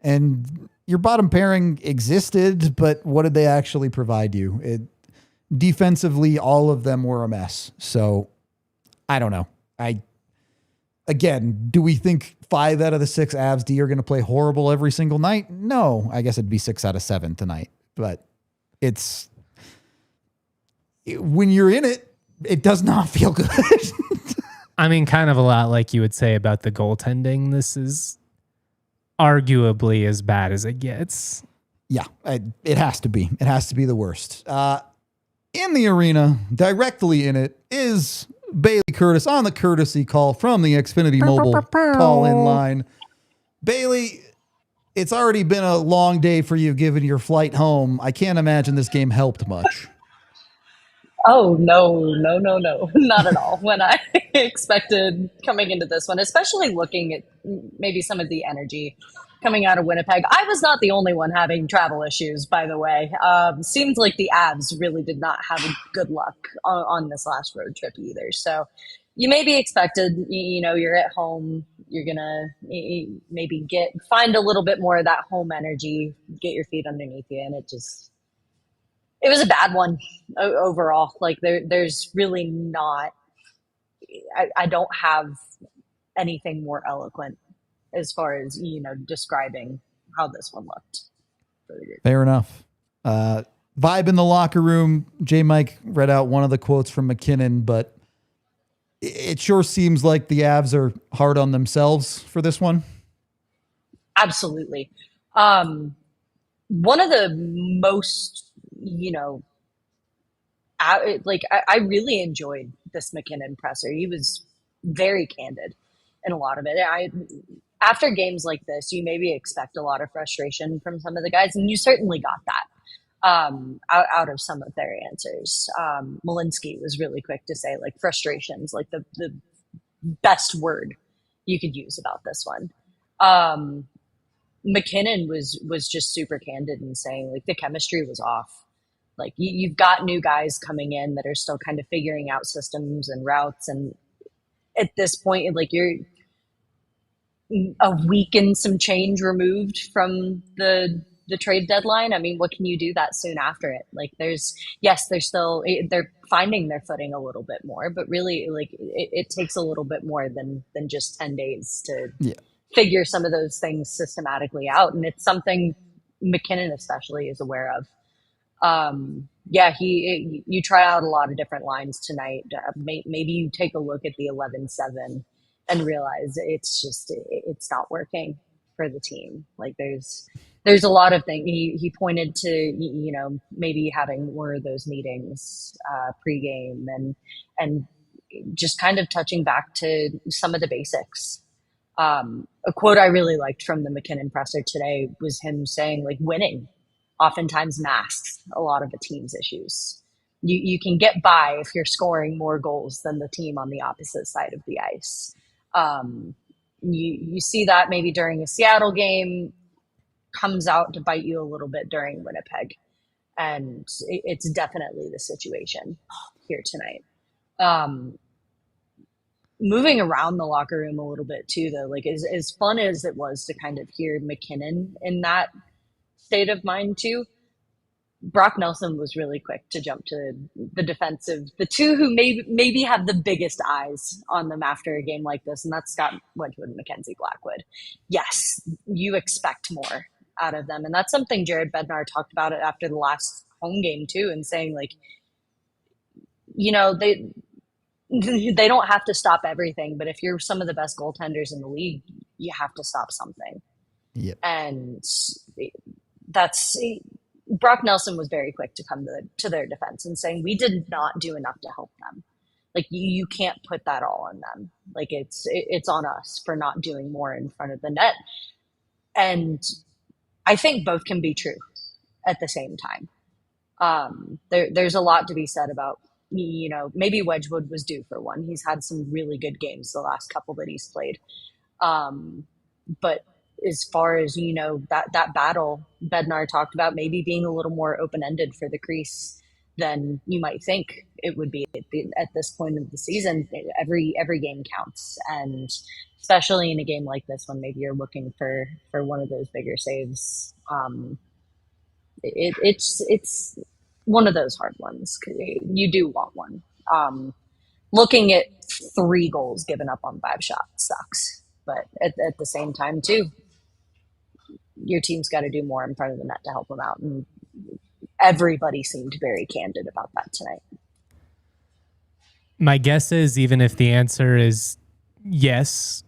And your bottom pairing existed, but what did they actually provide you? Defensively, all of them were a mess. So I don't know. Again, do we think 5 out of the 6 Avs D are going to play horrible every single night? No, I guess it'd be 6 out of 7 tonight, but when you're in it, it does not feel good. I mean, kind of a lot like you would say about the goaltending. This is arguably as bad as it gets. Yeah, it has to be. It has to be the worst. In the arena, directly in it, is Bailey Curtis on the courtesy call from the Xfinity Mobile call-in line. Bailey, it's already been a long day for you given your flight home. I can't imagine this game helped much. Oh, no, not at all. When I expected coming into this one, especially looking at maybe some of the energy coming out of Winnipeg. I was not the only one having travel issues, by the way. Seems like the Avs really did not have good luck on this last road trip either. So you may be expected, you're at home, you're going to maybe find a little bit more of that home energy, get your feet underneath you, and it was a bad one overall. Like there's really not, I don't have anything more eloquent as far as, describing how this one looked. Fair enough. Vibe in the locker room. J. Mike read out one of the quotes from McKinnon, but it sure seems like the Avs are hard on themselves for this one. Absolutely. One of the most, I really enjoyed this McKinnon presser. He was very candid in a lot of it. After games like this, you maybe expect a lot of frustration from some of the guys, and you certainly got that out of some of their answers. Malinsky was really quick to say, like, frustrations, like the best word you could use about this one. McKinnon was just super candid in saying like the chemistry was off. Like you've got new guys coming in that are still kind of figuring out systems and routes, and at this point, like you're a week and some change removed from the trade deadline. I mean, what can you do that soon after it? Like they're finding their footing a little bit more, but really like it takes a little bit more than just 10 days to figure some of those things systematically out. And it's something McKinnon especially is aware of. You try out a lot of different lines tonight. Maybe you take a look at the 11-7 and realize it's not working for the team. Like there's a lot of things. He pointed to, maybe having more of those meetings pregame and just kind of touching back to some of the basics. A quote I really liked from the McKinnon presser today was him saying like winning oftentimes masks a lot of a team's issues. You can get by if you're scoring more goals than the team on the opposite side of the ice. You see that maybe during a Seattle game, comes out to bite you a little bit during Winnipeg. And it's definitely the situation here tonight. Moving around the locker room a little bit too, though, like as fun as it was to kind of hear McKinnon in that state of mind too, Brock Nelson was really quick to jump to the defensive, the two who maybe have the biggest eyes on them after a game like this, and that's Scott Wedgwood and Mackenzie Blackwood. Yes, you expect more out of them, and that's something Jared Bednar talked about it after the last home game too, and saying like, they don't have to stop everything, but if you're some of the best goaltenders in the league, you have to stop something. Yep. And that's Brock Nelson was very quick to come to their defense and saying, we did not do enough to help them. Like you can't put that all on them. Like it's on us for not doing more in front of the net. And I think both can be true at the same time. There's a lot to be said about, maybe Wedgwood was due for one. He's had some really good games the last couple that he's played. But as far as, that battle Bednar talked about maybe being a little more open-ended for the crease than you might think it would be at this point of the season. Every game counts. And especially in a game like this, when maybe you're looking for one of those bigger saves, it's one of those hard ones. You do want one. Looking at 3 goals given up on 5 shots sucks. But at the same time, too, your team's got to do more in front of the net to help them out. And everybody seemed very candid about that tonight. My guess is, even if the answer is yes,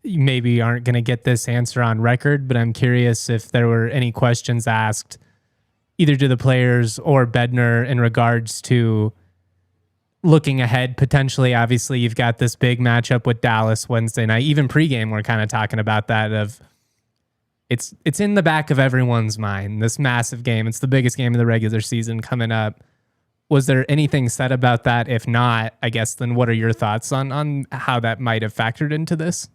you maybe aren't going to get this answer on record, but I'm curious if there were any questions asked either to the players or Bednar in regards to looking ahead potentially. Obviously, you've got this big matchup with Dallas Wednesday night. Even pregame, we're kind of talking about that of it's in the back of everyone's mind, this massive game. It's the biggest game of the regular season coming up. Was there anything said about that? If not, I guess then what are your thoughts on how that might have factored into this?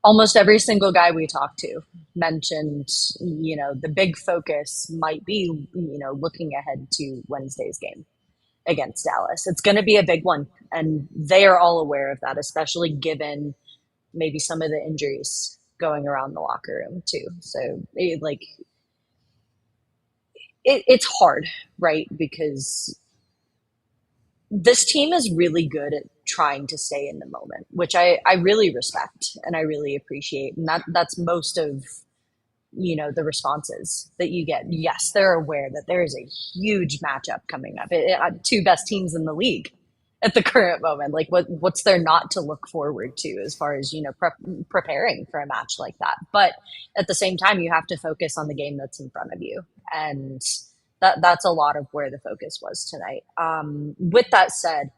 Almost every single guy we talked to mentioned, the big focus might be, looking ahead to Wednesday's game against Dallas. It's going to be a big one, and they are all aware of that, especially given maybe some of the injuries going around the locker room too. So it's hard, right? Because this team is really good at trying to stay in the moment, which I really respect and I really appreciate. And that's most of, the responses that you get. Yes, they're aware that there is a huge matchup coming up. 2 best teams in the league at the current moment. Like what's there not to look forward to as far as, preparing for a match like that. But at the same time, you have to focus on the game that's in front of you. And that's a lot of where the focus was tonight. With that said,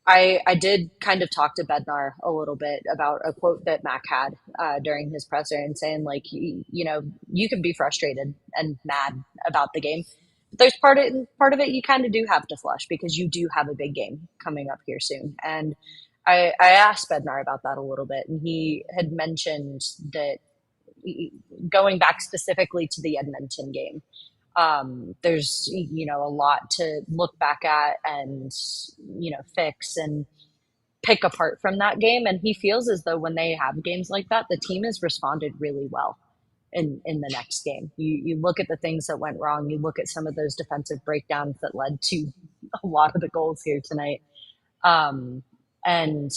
I did kind of talk to Bednar a little bit about a quote that Mac had during his presser, and saying like, you can be frustrated and mad about the game. But there's part of it you kind of do have to flush, because you do have a big game coming up here soon. And I asked Bednar about that a little bit, and he had mentioned that going back specifically to the Edmonton game, there's, a lot to look back at and, fix and pick apart from that game. And he feels as though when they have games like that, the team has responded really well in the next game. You look at the things that went wrong. You look at some of those defensive breakdowns that led to a lot of the goals here tonight. And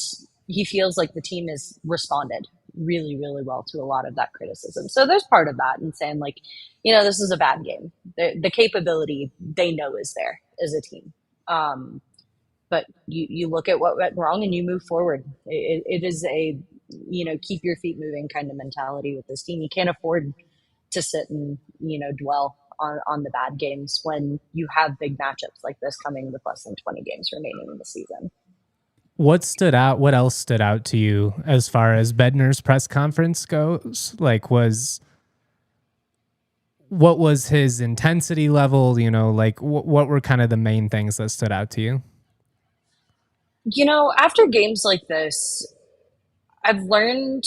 he feels like the team has responded really, really well to a lot of that criticism. So there's part of that and saying like, this is a bad game. The capability they know is there as a team. But you look at what went wrong and you move forward. It is a, keep your feet moving kind of mentality with this team. You can't afford to sit and, dwell on the bad games when you have big matchups like this coming with less than 20 games remaining in the season. What stood out? What else stood out to you as far as Bednar's press conference goes? Like, what was his intensity level? What were kind of the main things that stood out to you? After games like this, I've learned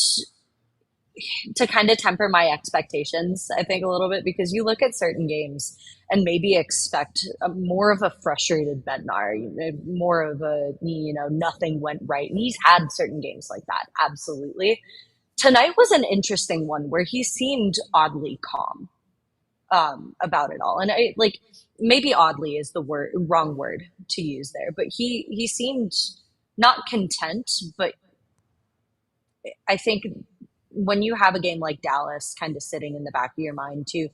to kind of temper my expectations, I think, a little bit, because you look at certain games and maybe expect more of a frustrated Bednar, more of a, nothing went right. And he's had certain games like that. Absolutely. Tonight was an interesting one where he seemed oddly calm about it all. And maybe oddly is the wrong word to use there, but he seemed not content, but I think when you have a game like Dallas kind of sitting in the back of your mind too,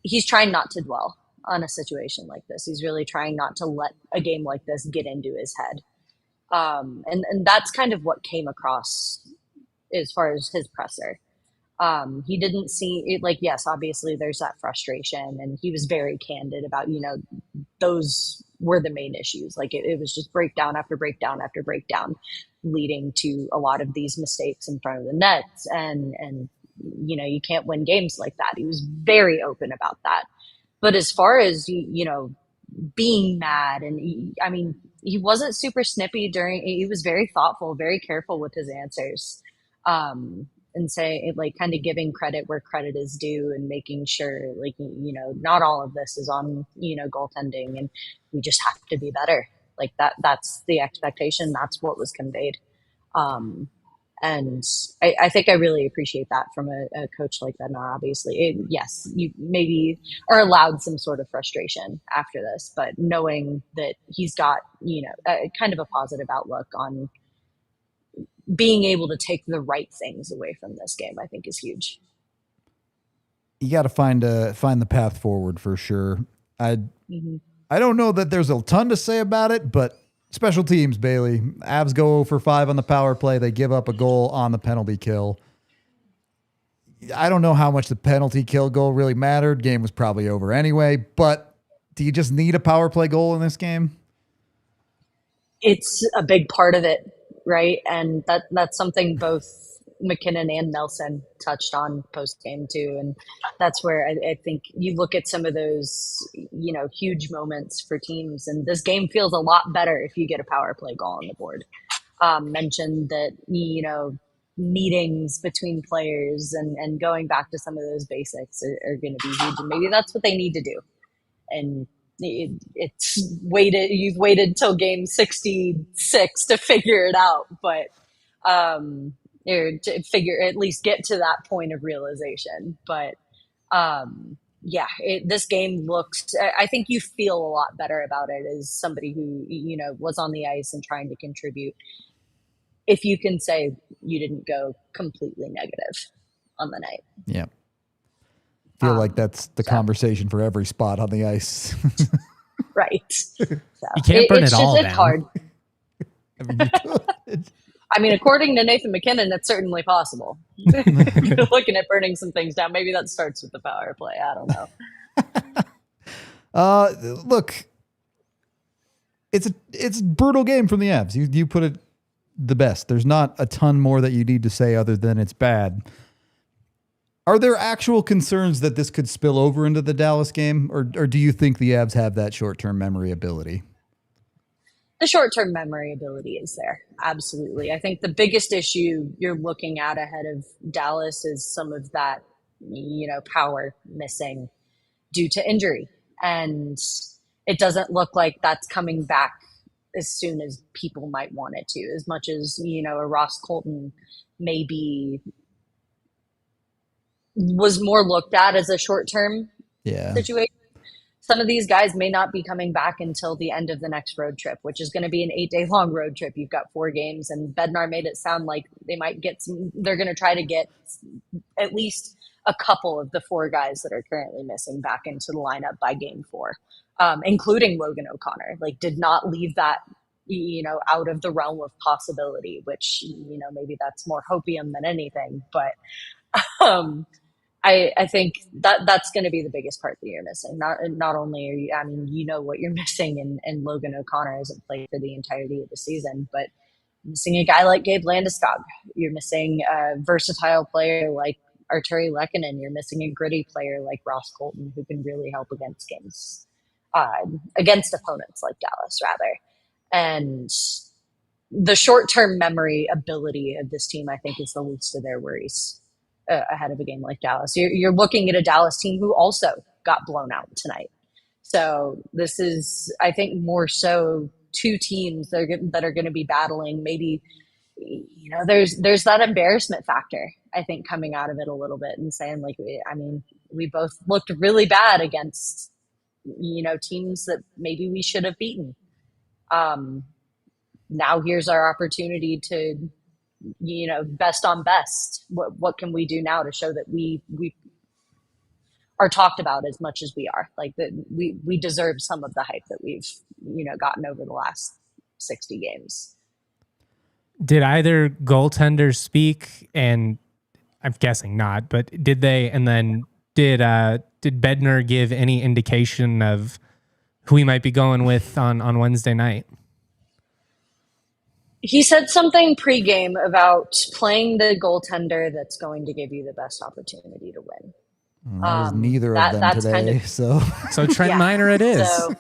he's trying not to dwell on a situation like this. He's really trying not to let a game like this get into his head. And that's kind of what came across as far as his presser. He didn't see it, yes, obviously there's that frustration, and he was very candid about, those were the main issues. It was just breakdown after breakdown after breakdown, leading to a lot of these mistakes in front of the net. And you can't win games like that. He was very open about that. But as far as, being mad, and he wasn't super snippy he was very thoughtful, very careful with his answers. And say kind of giving credit where credit is due, and making sure not all of this is on, goaltending, and we just have to be better. That's the expectation. That's what was conveyed. And I think I really appreciate that from a coach like Bednar. Obviously, yes, you maybe are allowed some sort of frustration after this, but knowing that he's got, kind of a positive outlook on being able to take the right things away from this game, I think is huge. You got to find the path forward for sure. I don't know that there's a ton to say about it, but special teams, Bailey. Avs go 0 for 5 on the power play. They give up a goal on the penalty kill. I don't know how much the penalty kill goal really mattered. Game was probably over anyway, but do you just need a power play goal in this game? It's a big part of it. Right. And that's something both McKinnon and Nelson touched on post game too. And that's where I think you look at some of those, huge moments for teams. And this game feels a lot better if you get a power play goal on the board. Mentioned that, meetings between players and going back to some of those basics are going to be huge. And maybe that's what they need to do. And you've waited till game 66 to figure it out, but or to figure, at least get to that point of realization. But this game looks, I think you feel a lot better about it as somebody who was on the ice and trying to contribute, if you can say you didn't go completely negative on the night. Yeah. Feel like that's the conversation for every spot on the ice. Right. So you can't burn it all down. It's hard. According to Nathan McKinnon, that's certainly possible. You're looking at burning some things down. Maybe that starts with the power play. I don't know. Look, it's a brutal game from the Avs. You put it the best. There's not a ton more that you need to say other than it's bad. Are there actual concerns that this could spill over into the Dallas game, or do you think the Avs have that short-term memory ability? the short-term memory ability is there. Absolutely. I think the biggest issue you're looking at ahead of Dallas is some of that, power missing due to injury. And it doesn't look like that's coming back as soon as people might want it to, as much as, a Ross Colton maybe was more looked at as a short-term situation. Some of these guys may not be coming back until the end of the next road trip, which is going to be an 8-day long road trip. You've got 4 games, and Bednar made it sound like they're going to try to get at least a couple of the 4 guys that are currently missing back into the lineup by game 4, including Logan O'Connor. Like, did not leave that, out of the realm of possibility, which, maybe that's more hopium than anything. But, I think that's going to be the biggest part that you're missing. Not only are you, what you're missing, and Logan O'Connor hasn't played for the entirety of the season, but missing a guy like Gabe Landeskog. You're missing a versatile player like Arturi Lehkonen. You're missing a gritty player like Ross Colton who can really help against games, against opponents like Dallas, rather. And the short-term memory ability of this team, I think, is the least of their worries ahead of a game like Dallas. You're looking at a Dallas team who also got blown out tonight. So this is, I think, more so 2 teams that are going to be battling. Maybe, there's that embarrassment factor, I think, coming out of it a little bit, and saying, like, we both looked really bad against, teams that maybe we should have beaten. Now here's our opportunity to, best on best. What can we do now to show that we are talked about as much as we are? Like, that we deserve some of the hype that we've, gotten over the last 60 games. Did either goaltender speak? And I'm guessing not, but did they? And then did Bednar give any indication of who he might be going with on Wednesday night? He said something pregame about playing the goaltender that's going to give you the best opportunity to win. That was neither of them today. So Trent Miner it is. So,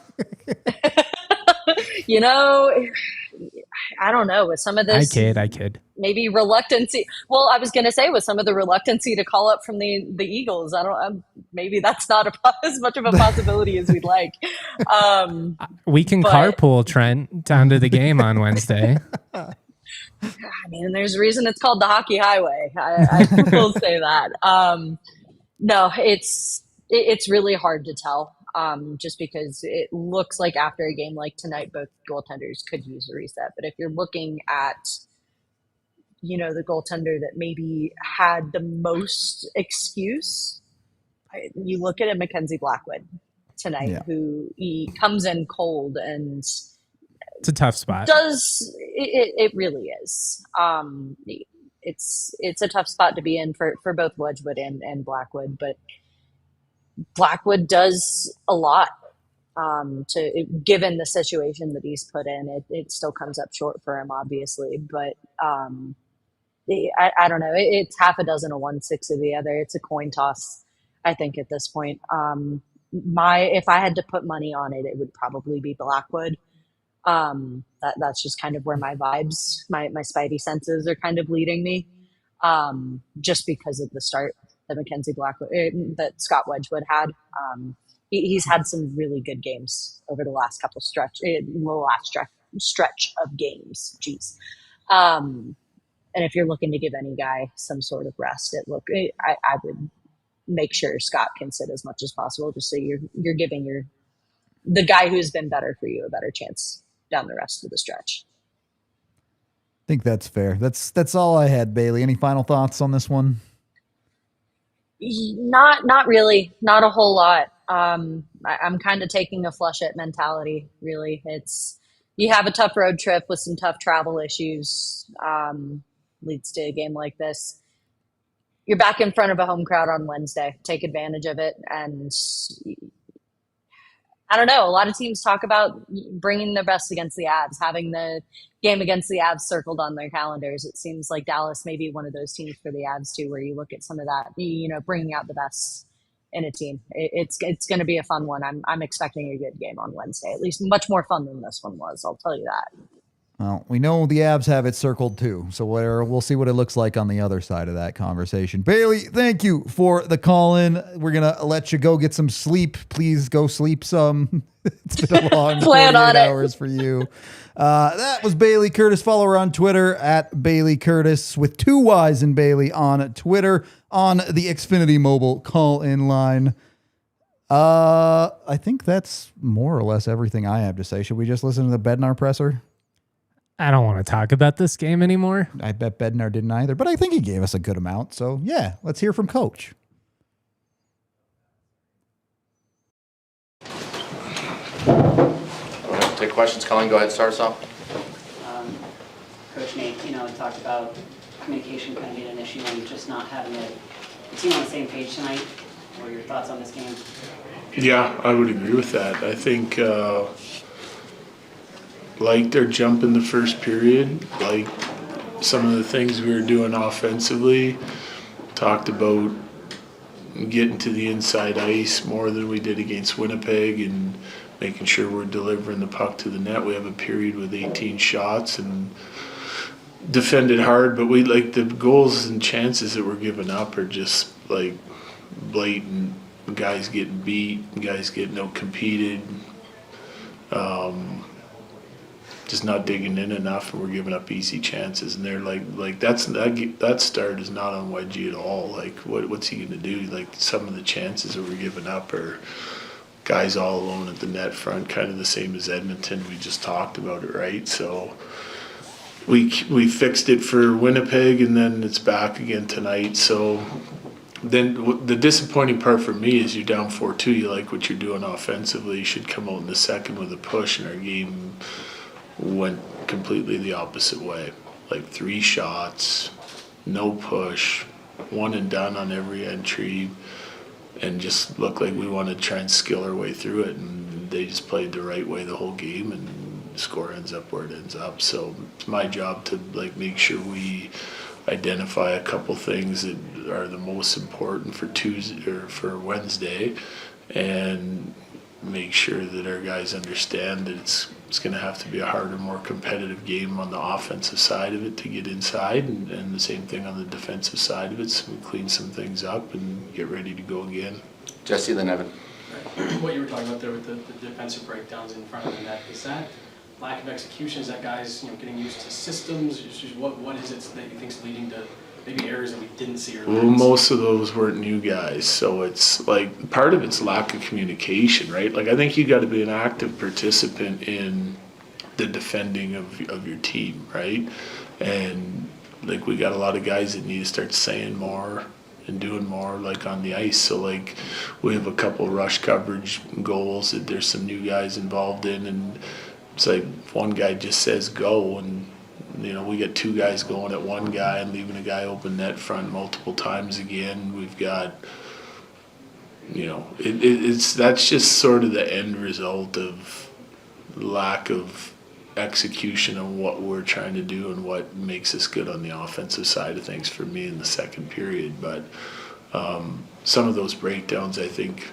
I don't know, with some of this. I kid. Maybe reluctancy. Well, I was going to say, with some of the reluctancy to call up from the Eagles, maybe that's not as much of a possibility as we'd like. We can carpool Trent down to the game on Wednesday. There's a reason it's called the Hockey Highway. I will say that. No, it's really hard to tell. Just because it looks like after a game like tonight, both goaltenders could use a reset. But if you're looking at, the goaltender that maybe had the most excuse, you look at a Mackenzie Blackwood tonight, who he comes in cold, and it's a tough spot. It really is. It's a tough spot to be in for both Wedgwood and Blackwood, but Blackwood does a lot given the situation that he's put in. It still comes up short for him, obviously, but I don't know. It's half a dozen of one, 6 of the other. It's a coin toss, I think, at this point. If I had to put money on it, it would probably be Blackwood. That's just kind of where my vibes, my spidey senses are kind of leading me, just because of the start that Mackenzie Blackwood, that Scott Wedgwood had. He's had some really good games over the last stretch of games. Jeez. And if you're looking to give any guy some sort of rest, I would make sure Scott can sit as much as possible, just so you're giving the guy who's been better for you a better chance down the rest of the stretch. I think that's fair. That's all I had, Bailey. Any final thoughts on this one? Not really. Not a whole lot. I'm kind of taking a flush it mentality, really. It's, you have a tough road trip with some tough travel issues, leads to a game like this. You're back in front of a home crowd on Wednesday. Take advantage of it. And I don't know, a lot of teams talk about bringing their best against the Avs, having the game against the Avs circled on their calendars. It seems like Dallas may be one of those teams for the Avs too, where you look at some of that, bringing out the best in a team. It's going to be a fun one. I'm expecting a good game on Wednesday, at least much more fun than this one was. I'll tell you that. Well, we know the Avs have it circled too, so we'll see what it looks like on the other side of that conversation. Bailey, thank you for the call in. We're going to let you go get some sleep. Please go sleep some. It's been a long 48 hours for you. That was Bailey Curtis. Follow her on Twitter at Bailey Curtis with 2 Y's in Bailey on Twitter on the Xfinity Mobile call-in line. I think that's more or less everything I have to say. Should we just listen to the Bednar presser? I don't want to talk about this game anymore. I bet Bednar didn't either, but I think he gave us a good amount. So, yeah, let's hear from Coach. Take questions. Colin, go ahead. Start us off. Coach Nate, talked about communication kind of being an issue and just not having the team on the same page tonight. What are your thoughts on this game? Yeah, I would agree with that. I think like their jump in the first period, like some of the things we were doing offensively, talked about getting to the inside ice more than we did against Winnipeg and making sure we're delivering the puck to the net. We have a period with 18 shots and defended hard, but we like the goals and chances that we're giving up are just like blatant. Guys getting beat, guys getting out-competed, just not digging in enough, and we're giving up easy chances. And they're like that start is not on Wedgie at all. Like what's he gonna do? Like some of the chances that we're giving up are guys all alone at the net front, kind of the same as Edmonton. We just talked about it, right? So we fixed it for Winnipeg, and then it's back again tonight. So then the disappointing part for me is you're down 4-2. You like what you're doing offensively. You should come out in the second with a push, and our game went completely the opposite way. Like 3 shots, no push, one and done on every entry, and just looked like we wanted to try and skill our way through it, and they just played the right way the whole game, and the score ends up where it ends up. So it's my job to make sure we identify a couple things that are the most important for Tuesday or for Wednesday, and make sure that our guys understand that it's going to have to be a harder, more competitive game on the offensive side of it to get inside, and the same thing on the defensive side of it, so we clean some things up and get ready to go again. Jesse, then Evan. What you were talking about there with the defensive breakdowns in front of the net, is that lack of execution? Is that guys getting used to systems? What is it that you think is leading to maybe errors that we didn't see earlier? Well, most of those weren't new guys, so it's like part of it's lack of communication, right? Like I think you got to be an active participant in the defending of your team, right? And like we got a lot of guys that need to start saying more and doing more like on the ice. So like we have a couple rush coverage goals that there's some new guys involved in, and it's like one guy just says go, and we get 2 guys going at one guy and leaving a guy open net front multiple times again. We've got, that's just sort of the end result of lack of execution on what we're trying to do and what makes us good on the offensive side of things for me in the second period. But some of those breakdowns, I think,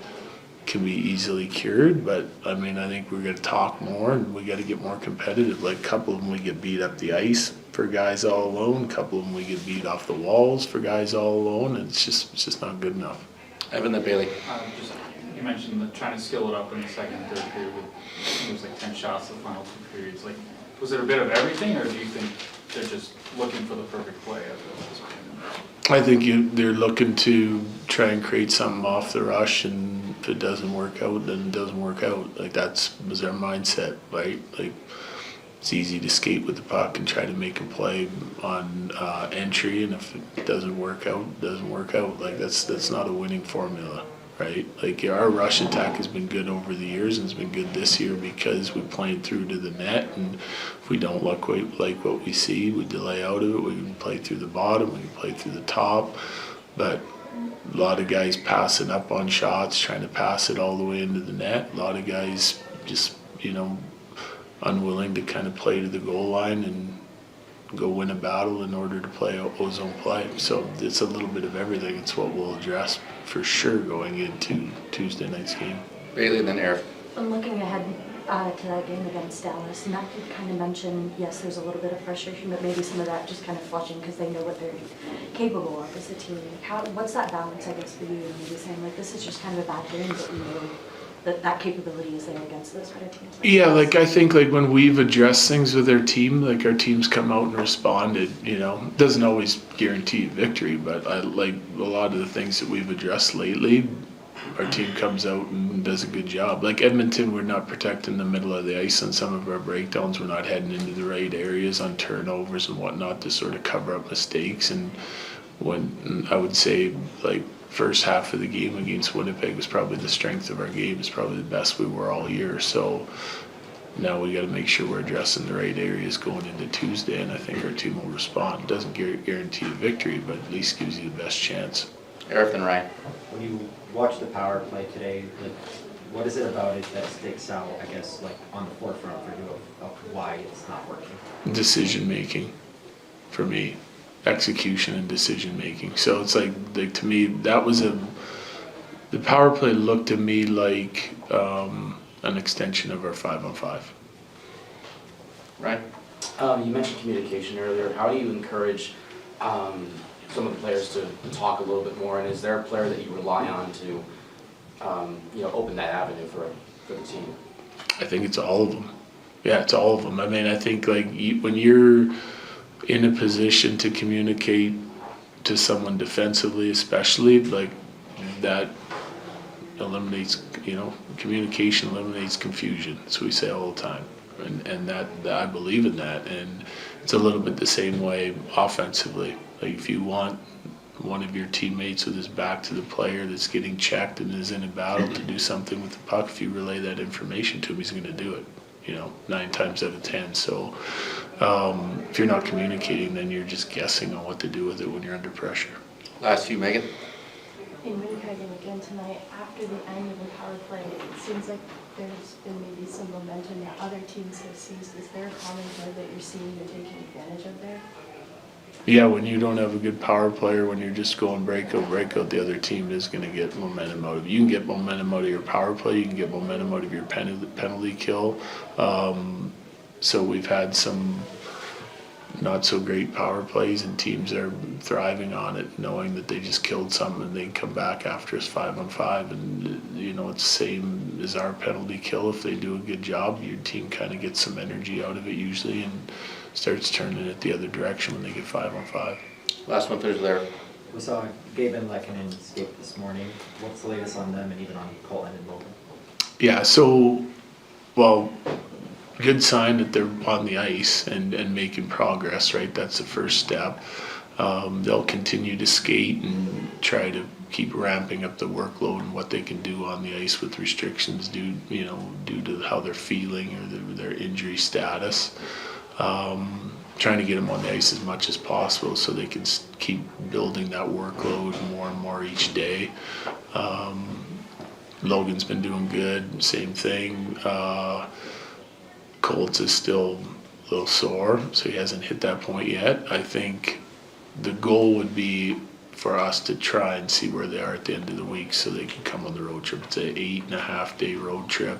can be easily cured, but I think we're going to talk more and we got to get more competitive. Like a couple of them we get beat up the ice for guys all alone, a couple of them we get beat off the walls for guys all alone, and it's just not good enough. Evan, then Bailey. You mentioned trying to skill it up in the second and third period with, I think it was like 10 shots the final 2 periods. Like, was it a bit of everything, or do you think they're just looking for the perfect play at this point? I think they're looking to try and create something off the rush, and if it doesn't work out, then it doesn't work out. Like was their mindset, right? Like it's easy to skate with the puck and try to make a play on entry, and if it doesn't work out, it doesn't work out. Like that's not a winning formula, right? Like our rush attack has been good over the years, and it's been good this year because we played through to the net, and if we don't look like what we see, we delay out of it. We can play through the bottom, we can play through the top, but a lot of guys passing up on shots, trying to pass it all the way into the net. A lot of guys just, unwilling to kind of play to the goal line and go win a battle in order to play ozone play. So it's a little bit of everything. It's what we'll address. for sure going into Tuesday night's game. Bailey, then Eric. I'm looking ahead to that game against Dallas, and that did kind of mention, yes, there's a little bit of frustration, but maybe some of that just kind of flushing because they know what they're capable of as a team. What's that balance, I guess, for you? Maybe saying, like, this is just kind of a bad game, but we know that capability is there against those better teams. Yeah, like I think like when we've addressed things with our team, like our teams come out and responded, you know, doesn't always guarantee victory, but I like a lot of the things that we've addressed lately, our team comes out and does a good job. Like Edmonton, we're not protecting the middle of the ice on some of our breakdowns. We're not heading into the right areas on turnovers and whatnot to sort of cover up mistakes. And when I would say like first half of the game against Winnipeg was probably the strength of our game. It's probably the best we were all year. So now we got to make sure we're addressing the right areas going into Tuesday, and I think our team will respond. Doesn't guarantee a victory, but at least gives you the best chance. Eric, then Ryan. When you watch the power play today, like, what is it about it that sticks out, I guess, like on the forefront for you of why it's not working? Decision making for me. Execution and decision making. So it's like to me that was the power play looked to me like an extension of our 5-on-5. Right. You mentioned communication earlier. How do you encourage some of the players to talk a little bit more, and is there a player that you rely on to open that avenue for the team? I think it's all of them. Yeah, it's all of them. I mean, I think like when you're in a position to communicate to someone defensively, especially, like that eliminates, communication eliminates confusion. That's what we say all the time. And that I believe in that. And it's a little bit the same way offensively. Like if you want one of your teammates with his back to the player that's getting checked and is in a battle to do something with the puck, if you relay that information to him, he's going to do it, 9 times out of 10. So if you're not communicating, then you're just guessing on what to do with it when you're under pressure. Last few, Megan. In Winnipeg and again tonight, after the end of the power play, it seems like there's been maybe some momentum that other teams have seized. Is there a common thread that you're seeing and taking advantage of there? Yeah, when you don't have a good power player, when you're just going breakout, the other team is going to get momentum out of you. You can get momentum out of your power play. You can get momentum out of your penalty kill. So we've had some not so great power plays, and teams are thriving on it, knowing that they just killed something and they can come back after us 5-on-5. And it's the same as our penalty kill. If they do a good job, your team kind of gets some energy out of it usually and starts turning it the other direction when they get 5-on-5. Last one, there's Larry. We saw Gabe and Lehkonen escape this morning. What's the latest on them and even on Colton and Logan? Yeah, so, good sign that they're on the ice and making progress, right? That's the first step. They'll continue to skate and try to keep ramping up the workload and what they can do on the ice with restrictions due to how they're feeling or their injury status. Trying to get them on the ice as much as possible so they can keep building that workload more and more each day. Logan's been doing good, same thing. Colts is still a little sore, so he hasn't hit that point yet. I think the goal would be for us to try and see where they are at the end of the week so they can come on the road trip. It's an 8.5-day road trip,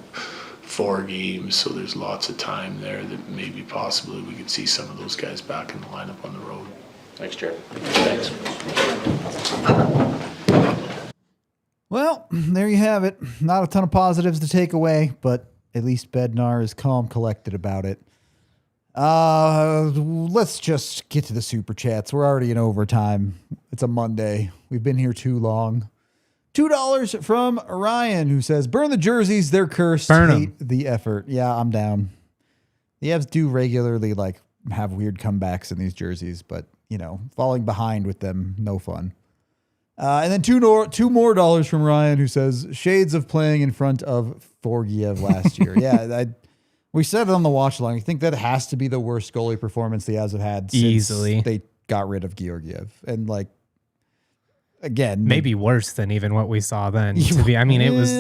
4 games, so there's lots of time there that maybe possibly we could see some of those guys back in the lineup on the road. Thanks, Jared. Thanks. Well, there you have it. Not a ton of positives to take away, but at least Bednar is calm, collected about it. Let's just get to the super chats. We're already in overtime. It's a Monday. We've been here too long. $2 from Ryan, who says, burn the jerseys. They're cursed. Burn 'em. Hate the effort. Yeah, I'm down. The Avs do regularly have weird comebacks in these jerseys, but falling behind with them, no fun. And then two more dollars from Ryan, who says, shades of playing in front of Forgiev last year. Yeah, we said it on the watch along. I think that has to be the worst goalie performance the Avs have had since Easily. they got rid of Georgiev. And again, Maybe worse than even what we saw then. It was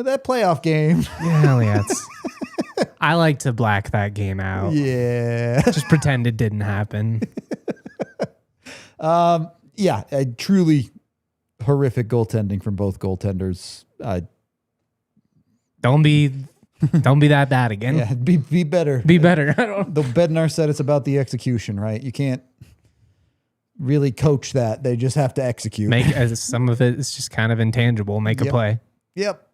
that playoff game. yeah, Elliot's. I like to black that game out. Yeah. Just pretend it didn't happen. Yeah, I truly horrific goaltending from both goaltenders. Don't be that bad again. Yeah, be better. Be better. The Bednar said it's about the execution, right? You can't really coach that. They just have to execute. Some of it is just kind of intangible. Make a play. Yep.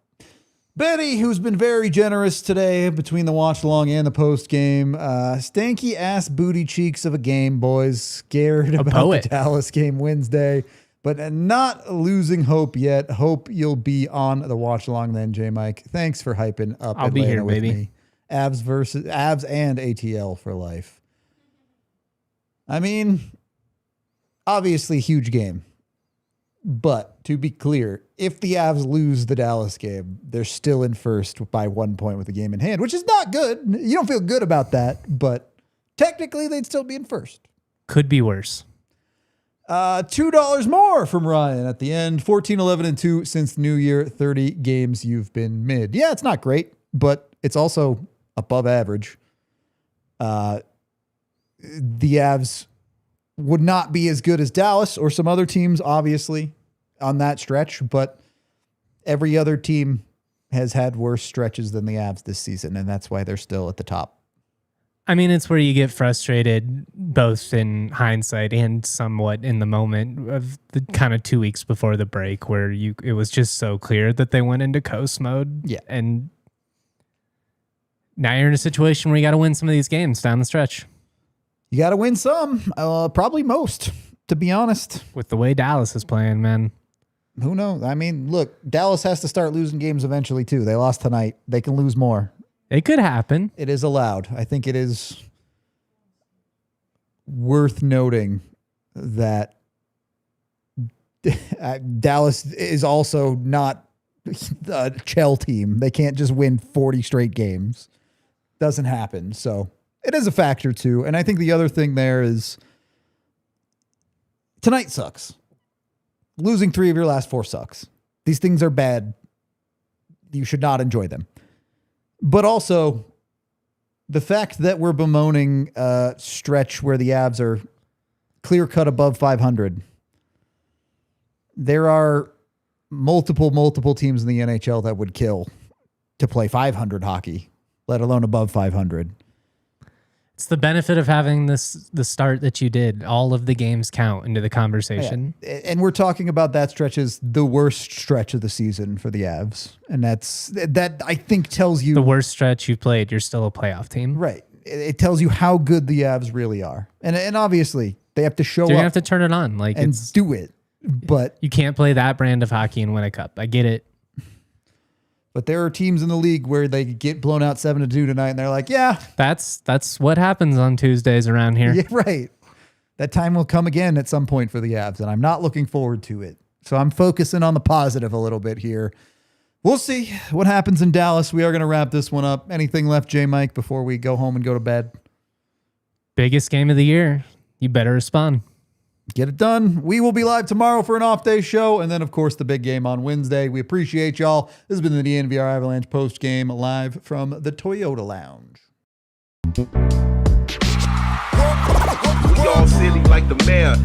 Betty, who's been very generous today between the watch along and the post game. Stanky ass booty cheeks of a game, boys. Scared about the Dallas game Wednesday, but not losing hope yet. Hope you'll be on the watch along then, J Mike. Thanks for hyping up. I'll be here, with baby. me. Avs and ATL for life. I mean, obviously huge game. But to be clear, if the Avs lose the Dallas game, they're still in first by 1 point with the game in hand, which is not good. You don't feel good about that, but technically they'd still be in first. Could be worse. $2 more from Ryan at the end. 14, 11, and 2 since New Year. 30 games you've been mid. Yeah, it's not great, but it's also above average. The Avs would not be as good as Dallas or some other teams, obviously, on that stretch, but every other team has had worse stretches than the Avs this season, and that's why they're still at the top. I mean, it's where you get frustrated, both in hindsight and somewhat in the moment of the kind of 2 weeks before the break, where it was just so clear that they went into coast mode. Yeah. And now you're in a situation where you got to win some of these games down the stretch. You got to win some, probably most, to be honest. With the way Dallas is playing, man. Who knows? I mean, look, Dallas has to start losing games eventually, too. They lost tonight. They can lose more. It could happen. It is allowed. I think it is worth noting that Dallas is also not a Chell team. They can't just win 40 straight games. Doesn't happen. So it is a factor too. And I think the other thing there is tonight sucks. Losing 3 of your last 4 sucks. These things are bad. You should not enjoy them. But also the fact that we're bemoaning a stretch where the Avs are clear cut above 500. There are multiple teams in the NHL that would kill to play 500 hockey, let alone above 500. It's the benefit of having the start that you did. All of the games count into the conversation. Yeah. And we're talking about that stretch as the worst stretch of the season for the Avs. And that I think tells you the worst stretch you've played. You're still a playoff team. Right. It tells you how good the Avs really are. And obviously they have to show up. You're going to have to turn it on and do it. But you can't play that brand of hockey and win a cup. I get it. But there are teams in the league where they get blown out 7-2 tonight, and they're like, yeah. That's what happens on Tuesdays around here. Yeah, right. That time will come again at some point for the Avs, and I'm not looking forward to it. So I'm focusing on the positive a little bit here. We'll see what happens in Dallas. We are going to wrap this one up. Anything left, J. Mike, before we go home and go to bed? Biggest game of the year. You better respond. Get it done. We will be live tomorrow for an off-day show, and then, of course, the big game on Wednesday. We appreciate y'all. This has been the DNVR Avalanche Postgame live from the Toyota Lounge. We all silly like the mayor.